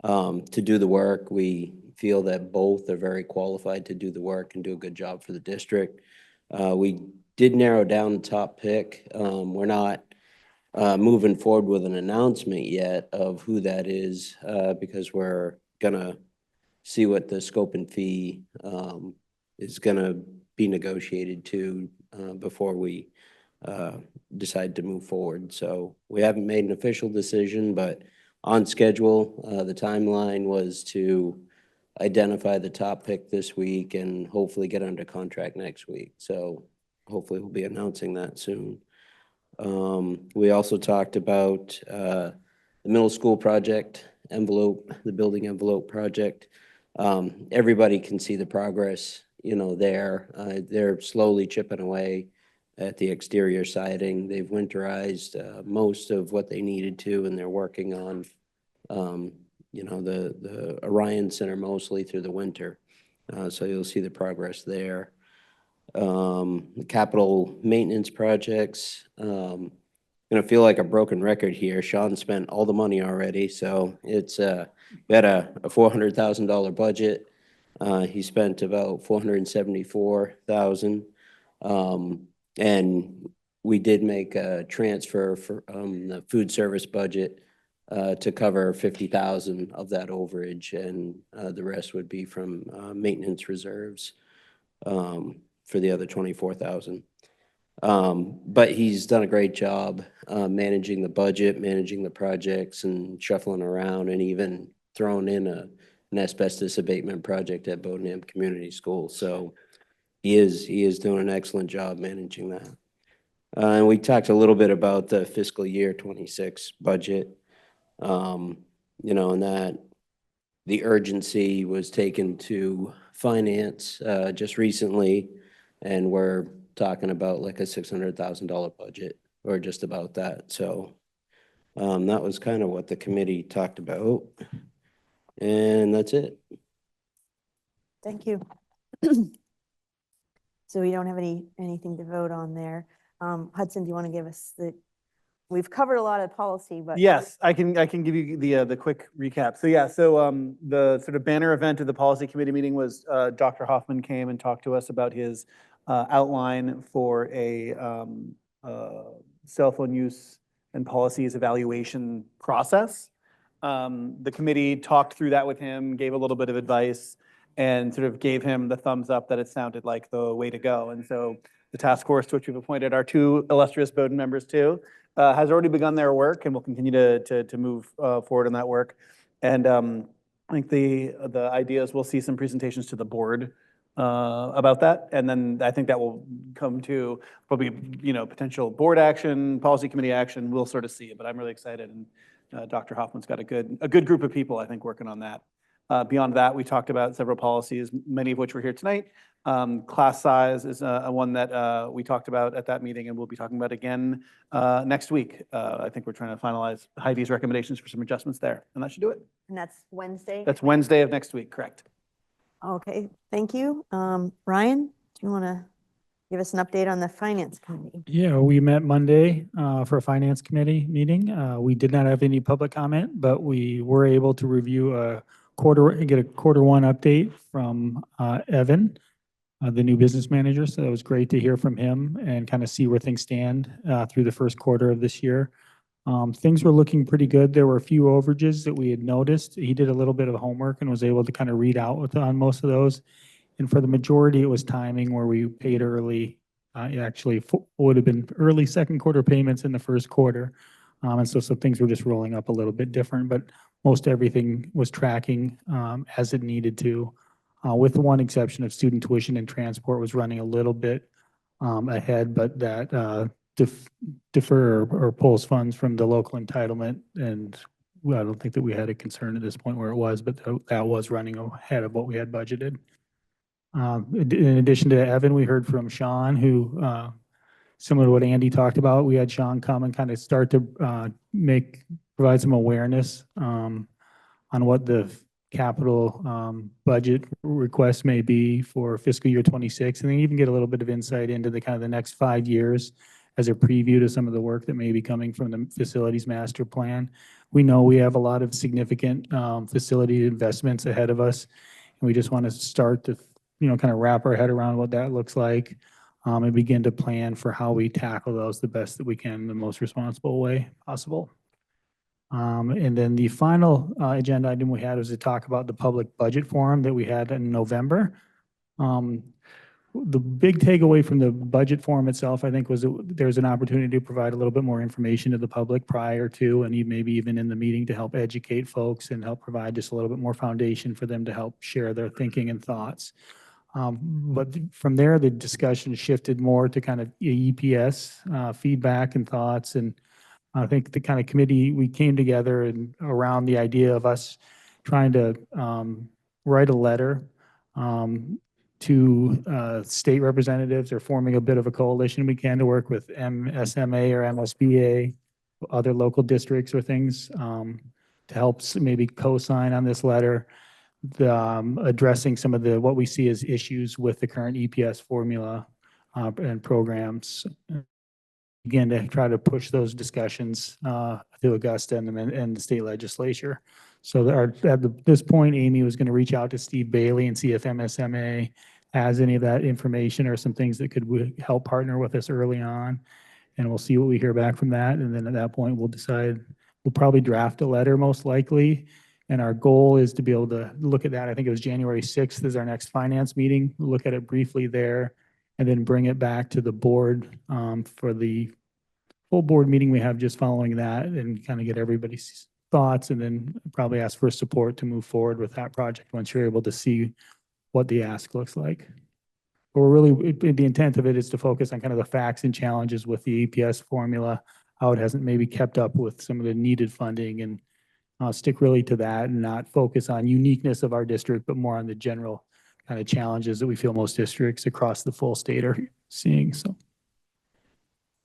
Speaker 18: to do the work. We feel that both are very qualified to do the work and do a good job for the district. We did narrow down the top pick. We're not moving forward with an announcement yet of who that is because we're gonna see what the scope and fee is gonna be negotiated to before we decide to move forward. So we haven't made an official decision, but on schedule, the timeline was to identify the top pick this week and hopefully get under contract next week. So hopefully we'll be announcing that soon. We also talked about the middle school project envelope, the building envelope project. Everybody can see the progress, there. They're slowly chipping away at the exterior siding. They've winterized most of what they needed to, and they're working on, the Orion Center mostly through the winter. So you'll see the progress there. The capital maintenance projects, gonna feel like a broken record here. Sean spent all the money already, so it's we had a $400,000 budget. He spent about $474,000. And we did make a transfer for the food service budget to cover 50,000 of that overage, and the rest would be from maintenance reserves for the other 24,000. But he's done a great job managing the budget, managing the projects, and shuffling around, and even throwing in an asbestos abatement project at Bodenham Community School. So he is doing an excellent job managing that. And we talked a little bit about the fiscal year 26 budget, and that the urgency was taken to finance just recently, and we're talking about like a $600,000 budget, or just about that. So that was kind of what the committee talked about, and that's it.
Speaker 1: Thank you. So we don't have anything to vote on there. Hudson, do you want to give us we've covered a lot of policy, but.
Speaker 3: Yes, I can give you the quick recap. So yeah, the sort of banner event of the policy committee meeting was Dr. Hoffman came and talked to us about his outline for a cell phone use and policies evaluation process. The committee talked through that with him, gave a little bit of advice, and sort of gave him the thumbs up that it sounded like the way to go. And so the task force to which we've appointed our two illustrious Bowdoin members too has already begun their work, and will continue to move forward on that work. And I think the idea is we'll see some presentations to the board about that, and then I think that will come to probably potential board action, policy committee action. We'll sort of see it, but I'm really excited, and Dr. Hoffman's got a good group of people, I think, working on that. Beyond that, we talked about several policies, many of which were here tonight. Class size is one that we talked about at that meeting, and we'll be talking about again next week. I think we're trying to finalize Heidi's recommendations for some adjustments there, and that should do it.
Speaker 1: And that's Wednesday?
Speaker 3: That's Wednesday of next week, correct.
Speaker 1: Okay, thank you. Ryan, do you want to give us an update on the finance committee?
Speaker 19: Yeah, we met Monday for a finance committee meeting. We did not have any public comment, but we were able to review get a quarter one update from Evan, the new business manager. So that was great to hear from him and kind of see where things stand through the first quarter of this year. Things were looking pretty good. There were a few overages that we had noticed. He did a little bit of homework and was able to kind of read out on most of those. And for the majority, it was timing where we paid early. It actually would have been early second quarter payments in the first quarter. And so some things were just rolling up a little bit different, but most everything was tracking as it needed to, with the one exception of student tuition and transport was running a little bit ahead, but that defer or pulls funds from the local entitlement. And I don't think that we had a concern at this point where it was, but that was running ahead of what we had budgeted. In addition to Evan, we heard from Sean, who, similar to what Andy talked about, we had Sean come and kind of start to provide some awareness on what the capital budget request may be for fiscal year 26, and then even get a little bit of insight into the kind of the next 5 years as a preview to some of the work that may be coming from the facilities master plan. We know we have a lot of significant facility investments ahead of us, and we just want to start to kind of wrap our head around what that looks like, and begin to plan for how we tackle those the best that we can in the most responsible way possible. And then the final agenda item we had was to talk about the public budget forum that we had in November. The big takeaway from the budget forum itself, I think, was that there's an opportunity to provide a little bit more information to the public prior to, and maybe even in the meeting, to help educate folks and help provide just a little bit more foundation for them to help share their thinking and thoughts. But from there, the discussion shifted more to kind of EPS feedback and thoughts. And I think the kind of committee, we came together and around the idea of us trying to write a letter to state representatives, or forming a bit of a coalition we can to work with MSMA or MSBA, other local districts or things, to help maybe co-sign on this letter, addressing some of what we see as issues with the current EPS formula and programs. Again, to try to push those discussions to Augusta and the state legislature. So at this point, Amy was going to reach out to Steve Bailey and see if MSMA has any of that information or some things that could help partner with us early on. And we'll see what we hear back from that. And then at that point, we'll decide. We'll probably draft a letter most likely. And our goal is to be able to look at that. I think it was January 6th is our next finance meeting. We'll look at it briefly there and then bring it back to the board for the full board meeting we have just following that, and kind of get everybody's thoughts, and then probably ask for support to move forward with that project once you're able to see what the ask looks like. But we're really, the intent of it is to focus on kind of the facts and challenges with the APS formula, how it hasn't maybe kept up with some of the needed funding, and stick really to that and not focus on uniqueness of our district, but more on the general kind of challenges that we feel most districts across the full state are seeing, so.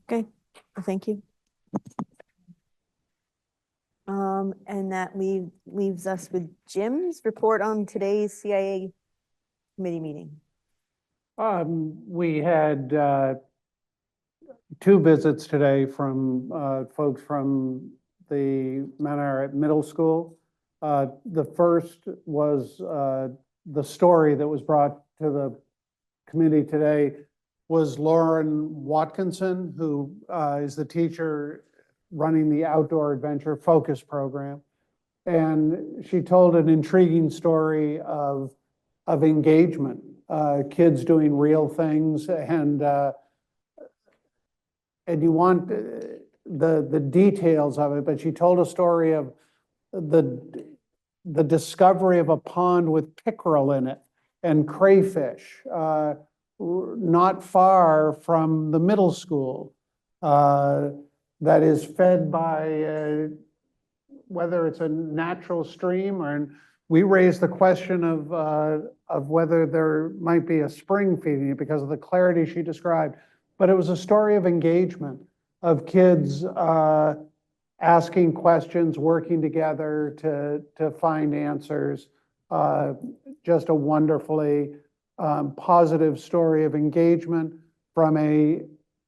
Speaker 1: Okay, well, thank you. And that leaves us with Jim's report on today's CIA committee meeting.
Speaker 8: We had 2 visits today from folks from the Mount Ararat Middle School. The first was the story that was brought to the committee today was Lauren Watkinson, who is the teacher running the Outdoor Adventure Focus program. And she told an intriguing story of engagement, kids doing real things, and you want the details of it, but she told a story of the discovery of a pond with pickerel in it and crayfish, not far from the middle school, that is fed by whether it's a natural stream, or we raised the question of whether there might be a spring feeding it because of the clarity she described. But it was a story of engagement, of kids asking questions, working together to find answers. Just a wonderfully positive story of engagement from a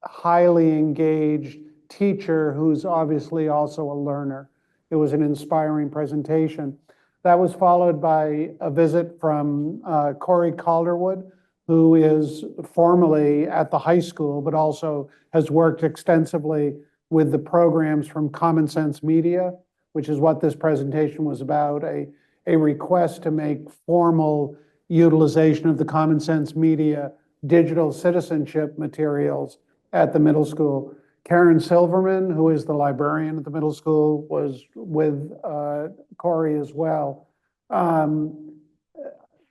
Speaker 8: highly engaged teacher who's obviously also a learner. It was an inspiring presentation. That was followed by a visit from Corey Calderwood, who is formerly at the high school, but also has worked extensively with the programs from Common Sense Media, which is what this presentation was about, a request to make formal utilization of the Common Sense Media digital citizenship materials at the middle school. Karen Silverman, who is the librarian at the middle school, was with Corey as well.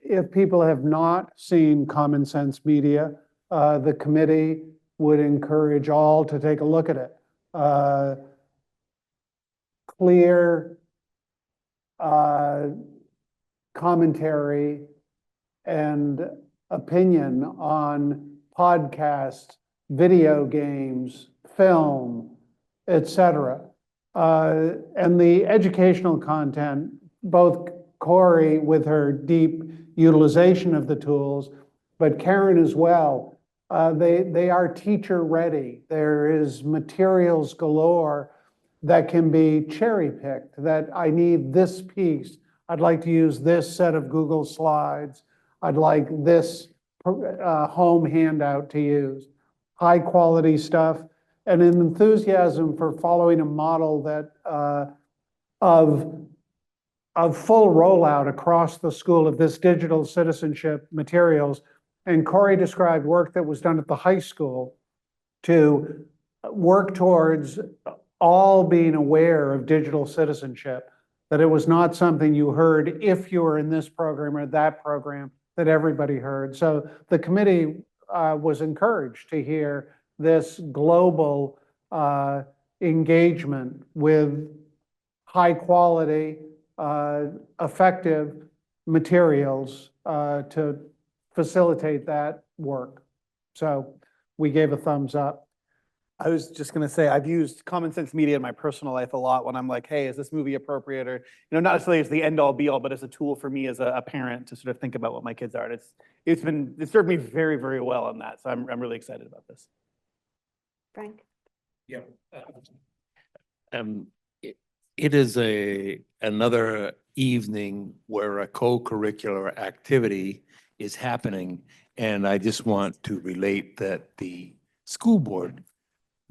Speaker 8: If people have not seen Common Sense Media, the committee would encourage all to take a look at it. Clear commentary and opinion on podcasts, video games, film, etc. And the educational content, both Corey with her deep utilization of the tools, but Karen as well, they are teacher ready. There is materials galore that can be cherry picked, that I need this piece. I'd like to use this set of Google Slides. I'd like this home handout to use. High quality stuff, and an enthusiasm for following a model that of full rollout across the school of this digital citizenship materials. And Corey described work that was done at the high school to work towards all being aware of digital citizenship, that it was not something you heard if you were in this program or that program, that everybody heard. So the committee was encouraged to hear this global engagement with high quality, effective materials to facilitate that work. So we gave a thumbs up.
Speaker 3: I was just going to say, I've used Common Sense Media in my personal life a lot when I'm like, hey, is this movie appropriate? Or, not necessarily as the end all be all, but as a tool for me as a parent to sort of think about what my kids are. And it served me very, very well on that. So I'm really excited about this.
Speaker 1: Frank?
Speaker 5: Yeah. It is another evening where a co-curricular activity is happening. And I just want to relate that the school board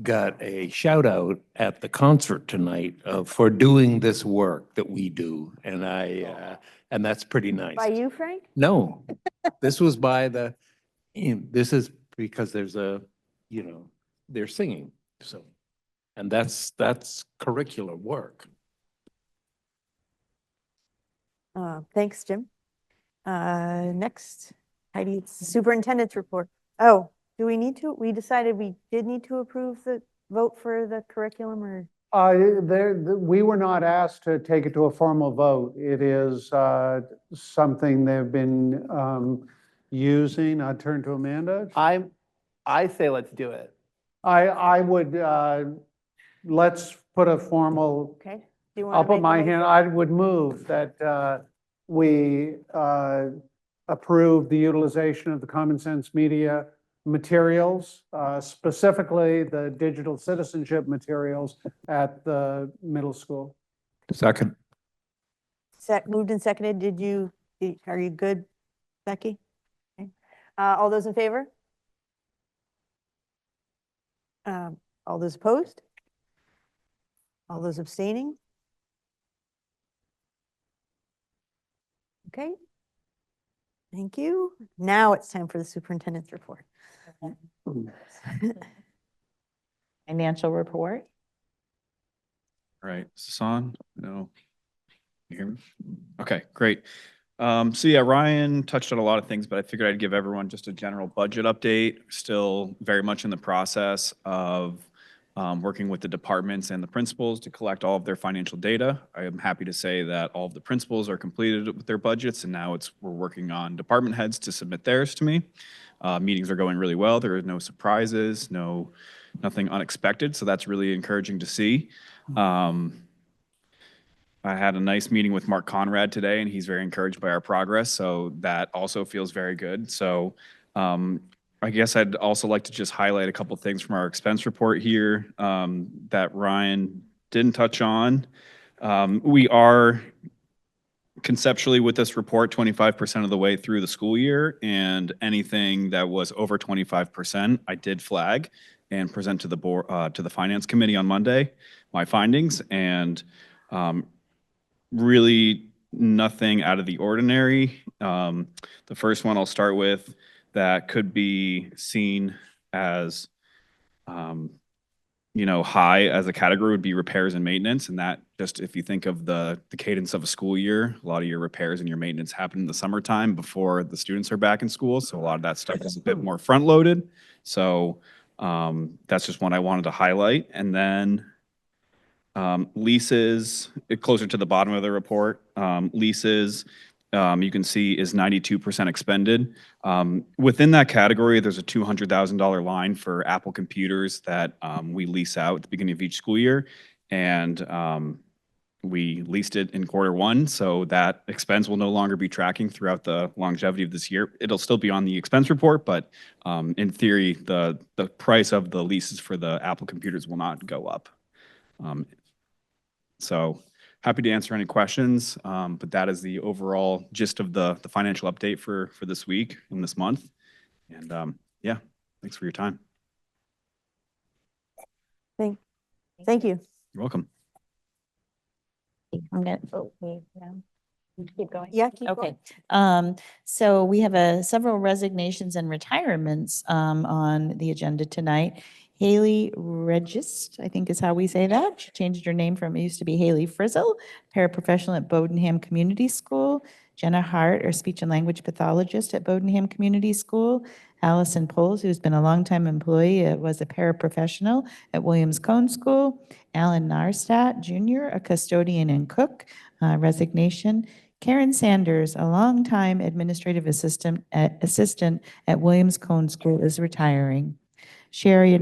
Speaker 5: got a shout out at the concert tonight for doing this work that we do. And and that's pretty nice.
Speaker 1: By you, Frank?
Speaker 5: No, this was by this is because there's they're singing, so. And that's curricular work.
Speaker 1: Thanks, Jim. Next, Heidi, it's the superintendent's report. Oh, do we need to? We decided we did need to approve the vote for the curriculum, or?
Speaker 8: We were not asked to take it to a formal vote. It is something they've been using. I turn to Amanda.
Speaker 3: I say let's do it.
Speaker 8: I would, let's put a formal,
Speaker 1: Okay. Do you want
Speaker 8: I'll
Speaker 1: to
Speaker 8: put
Speaker 1: make a
Speaker 8: my
Speaker 1: motion?
Speaker 8: hand, I would move that we approve the utilization of the Common Sense Media materials, specifically the digital citizenship materials at the middle school.
Speaker 5: Second.
Speaker 1: Moved and seconded. Are you good, Becky? Okay. All those in favor? All those opposed? All those abstaining? Okay. Thank you. Now it's time for the superintendent's report.
Speaker 14: Financial report.
Speaker 11: All right, is this on? No. You hear me? Okay, great. So yeah, Ryan touched on a lot of things, but I figured I'd give everyone just a general budget update. Still very much in the process of working with the departments and the principals to collect all of their financial data. I am happy to say that all of the principals are completed with their budgets, and now we're working on department heads to submit theirs to me. Meetings are going really well. There are no surprises, nothing unexpected, so that's really encouraging to see. I had a nice meeting with Mark Conrad today, and he's very encouraged by our progress, so that also feels very good. So I guess I'd also like to just highlight a couple things from our expense report here that Ryan didn't touch on. We are conceptually with this report 25% of the way through the school year, and anything that was over 25%, I did flag and present to the board, to the finance committee on Monday, my findings, and really nothing out of the ordinary. The first one I'll start with that could be seen as, high as a category would be repairs and maintenance. And that just, if you think of the cadence of a school year, a lot of your repairs and your maintenance happen in the summertime before the students are back in school. So a lot of that stuff is a bit more front loaded. So that's just one I wanted to highlight. And then leases, closer to the bottom of the report, leases, you can see is 92% expended. Within that category, there's a $200,000 line for Apple computers that we lease out at the beginning of each school year. And we leased it in Q1, so that expense will no longer be tracking throughout the longevity of this year. It'll still be on the expense report, but in theory, the price of the leases for the Apple computers will not go up. So happy to answer any questions, but that is the overall gist of the financial update for this week and this month. And yeah, thanks for your time.
Speaker 1: Thank you.
Speaker 11: You're welcome.
Speaker 14: I'm gonna, keep going.
Speaker 1: Yeah, keep
Speaker 14: Okay.
Speaker 1: going.
Speaker 14: So we have several resignations and retirements on the agenda tonight. Haley Regist, I think is how we say that. She changed her name from, it used to be Haley Frizzle, paraprofessional at Bodenham Community School. Jenna Hart, or speech and language pathologist at Bodenham Community School. Allison Poles, who's been a longtime employee, was a paraprofessional at Williams Cone School. Alan Narstadt Jr., a custodian and cook, resignation. Karen Sanders, a longtime administrative assistant at Williams Cone School, is retiring. Sherry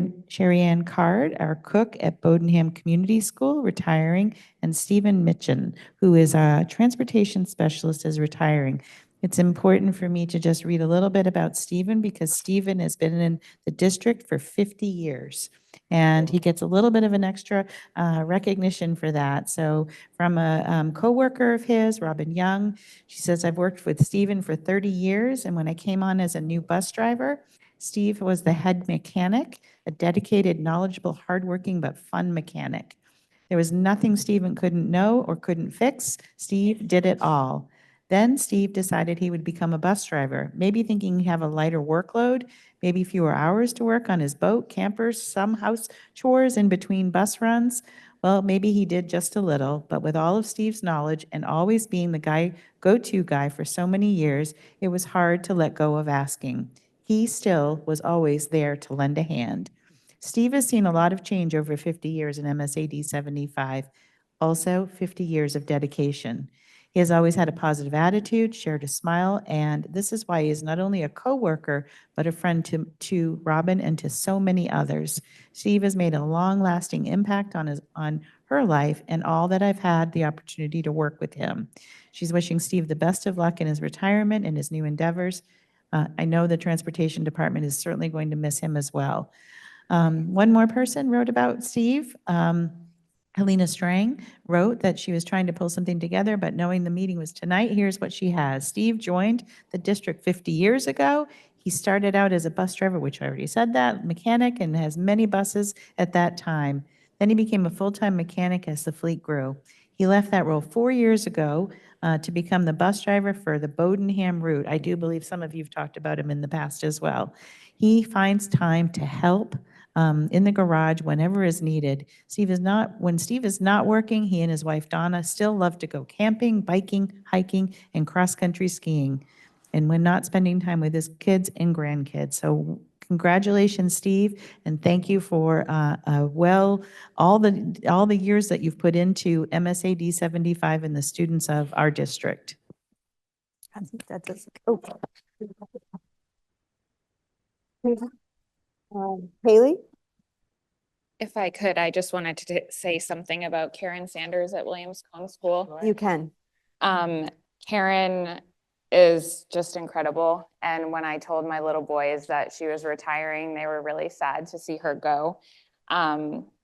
Speaker 14: Ann Card, our cook at Bodenham Community School, retiring, and Stephen Mitchin, who is a transportation specialist, is retiring. It's important for me to just read a little bit about Stephen because Stephen has been in the district for 50 years. And he gets a little bit of an extra recognition for that. So from a coworker of his, Robin Young, she says, I've worked with Stephen for 30 years. And when I came on as a new bus driver, Steve was the head mechanic, a dedicated, knowledgeable, hardworking, but fun mechanic. There was nothing Stephen couldn't know or couldn't fix. Steve did it all. Then Steve decided he would become a bus driver, maybe thinking he'd have a lighter workload, maybe fewer hours to work on his boat, campers, some house chores in between bus runs. Well, maybe he did just a little, but with all of Steve's knowledge and always being the go-to guy for so many years, it was hard to let go of asking. He still was always there to lend a hand. Steve has seen a lot of change over 50 years in MSAD 75, also 50 years of dedication. He has always had a positive attitude, shared a smile, and this is why he is not only a coworker, but a friend to Robin and to so many others. Steve has made a long-lasting impact on her life and all that I've had the opportunity to work with him. She's wishing Steve the best of luck in his retirement and his new endeavors. I know the transportation department is certainly going to miss him as well. One more person wrote about Steve. Helena Strang wrote that she was trying to pull something together, but knowing the meeting was tonight, here's what she has. Steve joined the district 50 years ago. He started out as a bus driver, which I already said that, mechanic, and has many buses at that time. Then he became a full-time mechanic as the fleet grew. He left that role 4 years ago to become the bus driver for the Bodenham route. I do believe some of you have talked about him in the past as well. He finds time to help in the garage whenever is needed. When Steve is not working, he and his wife Donna still love to go camping, biking, hiking, and cross-country skiing. And when not spending time with his kids and grandkids. So congratulations, Steve, and thank you for all the years that you've put into MSAD 75 and the students of our district.
Speaker 1: I think that's oh. Haley?
Speaker 16: If I could, I just wanted to say something about Karen Sanders at Williams Cone School.
Speaker 1: You can.
Speaker 16: Karen is just incredible. And when I told my little boys that she was retiring, they were really sad to see her go.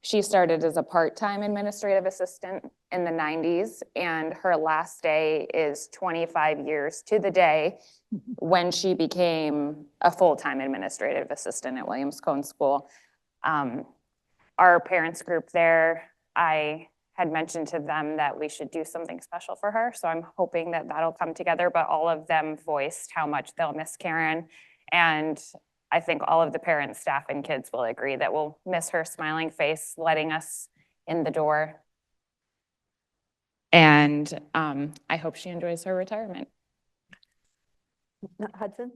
Speaker 16: She started as a part-time administrative assistant in the 90s, and her last day is 25 years to the day when she became a full-time administrative assistant at Williams Cone School. Our parents group there, I had mentioned to them that we should do something special for her. So I'm hoping that that'll come together, but all of them voiced how much they'll miss Karen. And I think all of the parents, staff, and kids will agree that we'll miss her smiling face, letting us in the door. And I hope she enjoys her retirement.
Speaker 1: Hudson?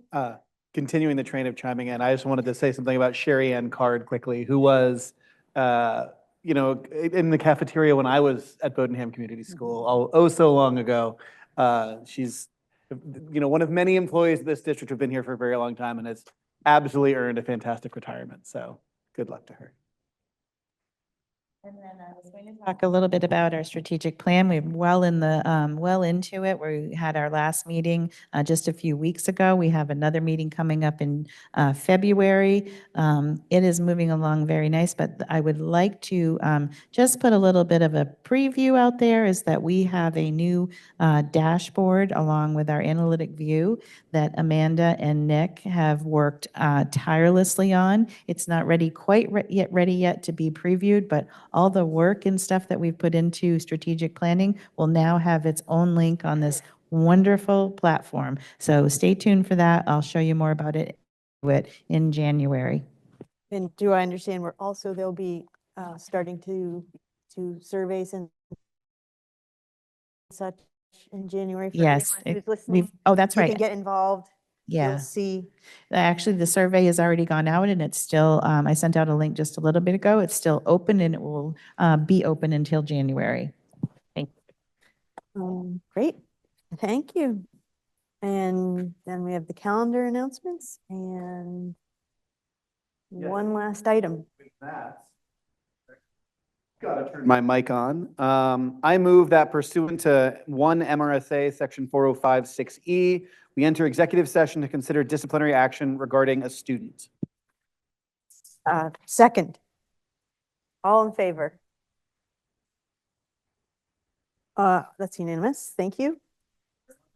Speaker 3: Continuing the train of chiming in, I just wanted to say something about Sherry Ann Card quickly, who was, in the cafeteria when I was at Bodenham Community School, so long ago. She's, one of many employees of this district who've been here for a very long time and has absolutely earned a fantastic retirement. So good luck to her.
Speaker 14: And then I was going to talk a little bit about our strategic plan. We're well into it. We had our last meeting just a few weeks ago. We have another meeting coming up in February. It is moving along very nice, but I would like to just put a little bit of a preview out there is that we have a new dashboard along with our analytic view that Amanda and Nick have worked tirelessly on. It's not quite ready yet to be previewed, but all the work and stuff that we've put into strategic planning will now have its own link on this wonderful platform. So stay tuned for that. I'll show you more about it in January.
Speaker 1: And do I understand they'll be starting to surveys and such in January? For
Speaker 14: Yes.
Speaker 1: anyone who's listening?
Speaker 14: Oh, that's
Speaker 1: You
Speaker 14: right.
Speaker 1: can get involved.
Speaker 14: Yeah.
Speaker 1: You'll see.
Speaker 14: Actually, the survey has already gone out and it's still, I sent out a link just a little bit ago. It's still open and it will be open until January. Thank
Speaker 1: you. Great. Thank you. And then we have the calendar announcements and one last item.
Speaker 3: Gotta turn my mic on. I move that pursuant to 1 MRSA section 4056E, we enter executive session to consider disciplinary action regarding a student.
Speaker 1: Second. All in favor? That's unanimous. Thank you.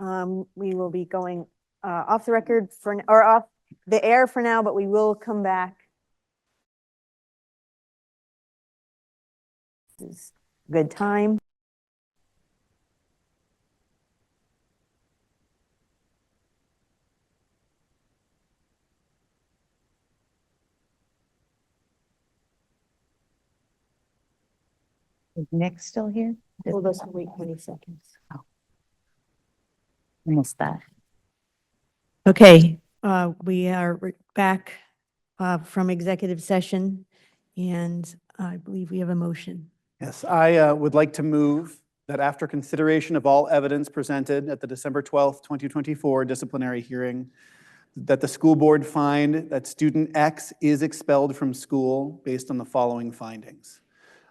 Speaker 1: We will be going off the record or off the air for now, but we will come back. This is a good time.
Speaker 14: Is Nick still here?
Speaker 1: Hold us, wait 20 seconds.
Speaker 14: Missed that.
Speaker 1: Okay, we are back from executive session, and I believe we have a motion.
Speaker 3: Yes, I would like to move that after consideration of all evidence presented at the December 12th, 2024 disciplinary hearing, that the school board find that student X is expelled from school based on the following findings.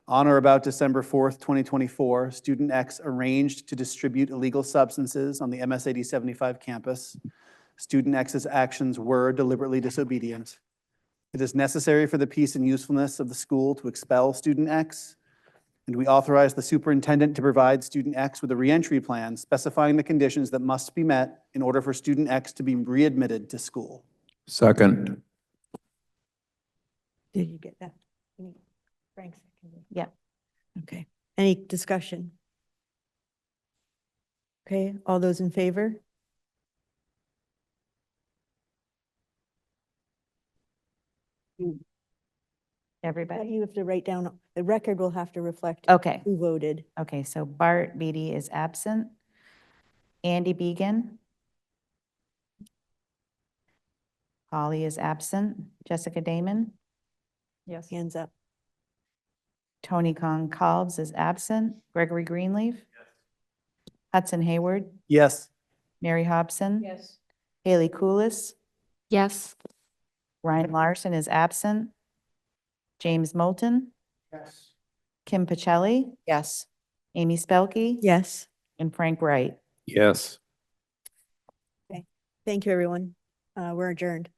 Speaker 3: On or about December 4th, 2024, student X arranged to distribute illegal substances on the MSAD 75 campus. Student X's actions were deliberately disobedient. It is necessary for the peace and usefulness of the school to expel student X, and we authorize the superintendent to provide student X with a reentry plan specifying the conditions that must be met in order for student X to be readmitted to school.
Speaker 5: Second.
Speaker 1: Did you get that? Frank seconded.
Speaker 14: Yeah.
Speaker 1: Okay, any discussion? Okay, all those in favor?
Speaker 14: Everybody?
Speaker 1: You have to write down, the record will have to reflect
Speaker 14: Okay.
Speaker 1: who voted.
Speaker 14: Okay, so Bart Beatty is absent. Andy Beegan. Holly is absent. Jessica Damon.
Speaker 12: Yes.
Speaker 1: Hands up.
Speaker 14: Tony Kong Calves is absent. Gregory Greenleaf. Hudson Hayward.
Speaker 3: Yes.
Speaker 14: Mary Hobson.
Speaker 4: Yes.
Speaker 14: Haley Kulis.
Speaker 16: Yes.
Speaker 14: Ryan Larson is absent. James Moulton.
Speaker 8: Yes.
Speaker 14: Kim Pacelli.
Speaker 15: Yes.
Speaker 14: Amy Spelke.
Speaker 1: Yes.
Speaker 14: And Frank Wright.
Speaker 5: Yes.
Speaker 1: Thank you, everyone. We're adjourned.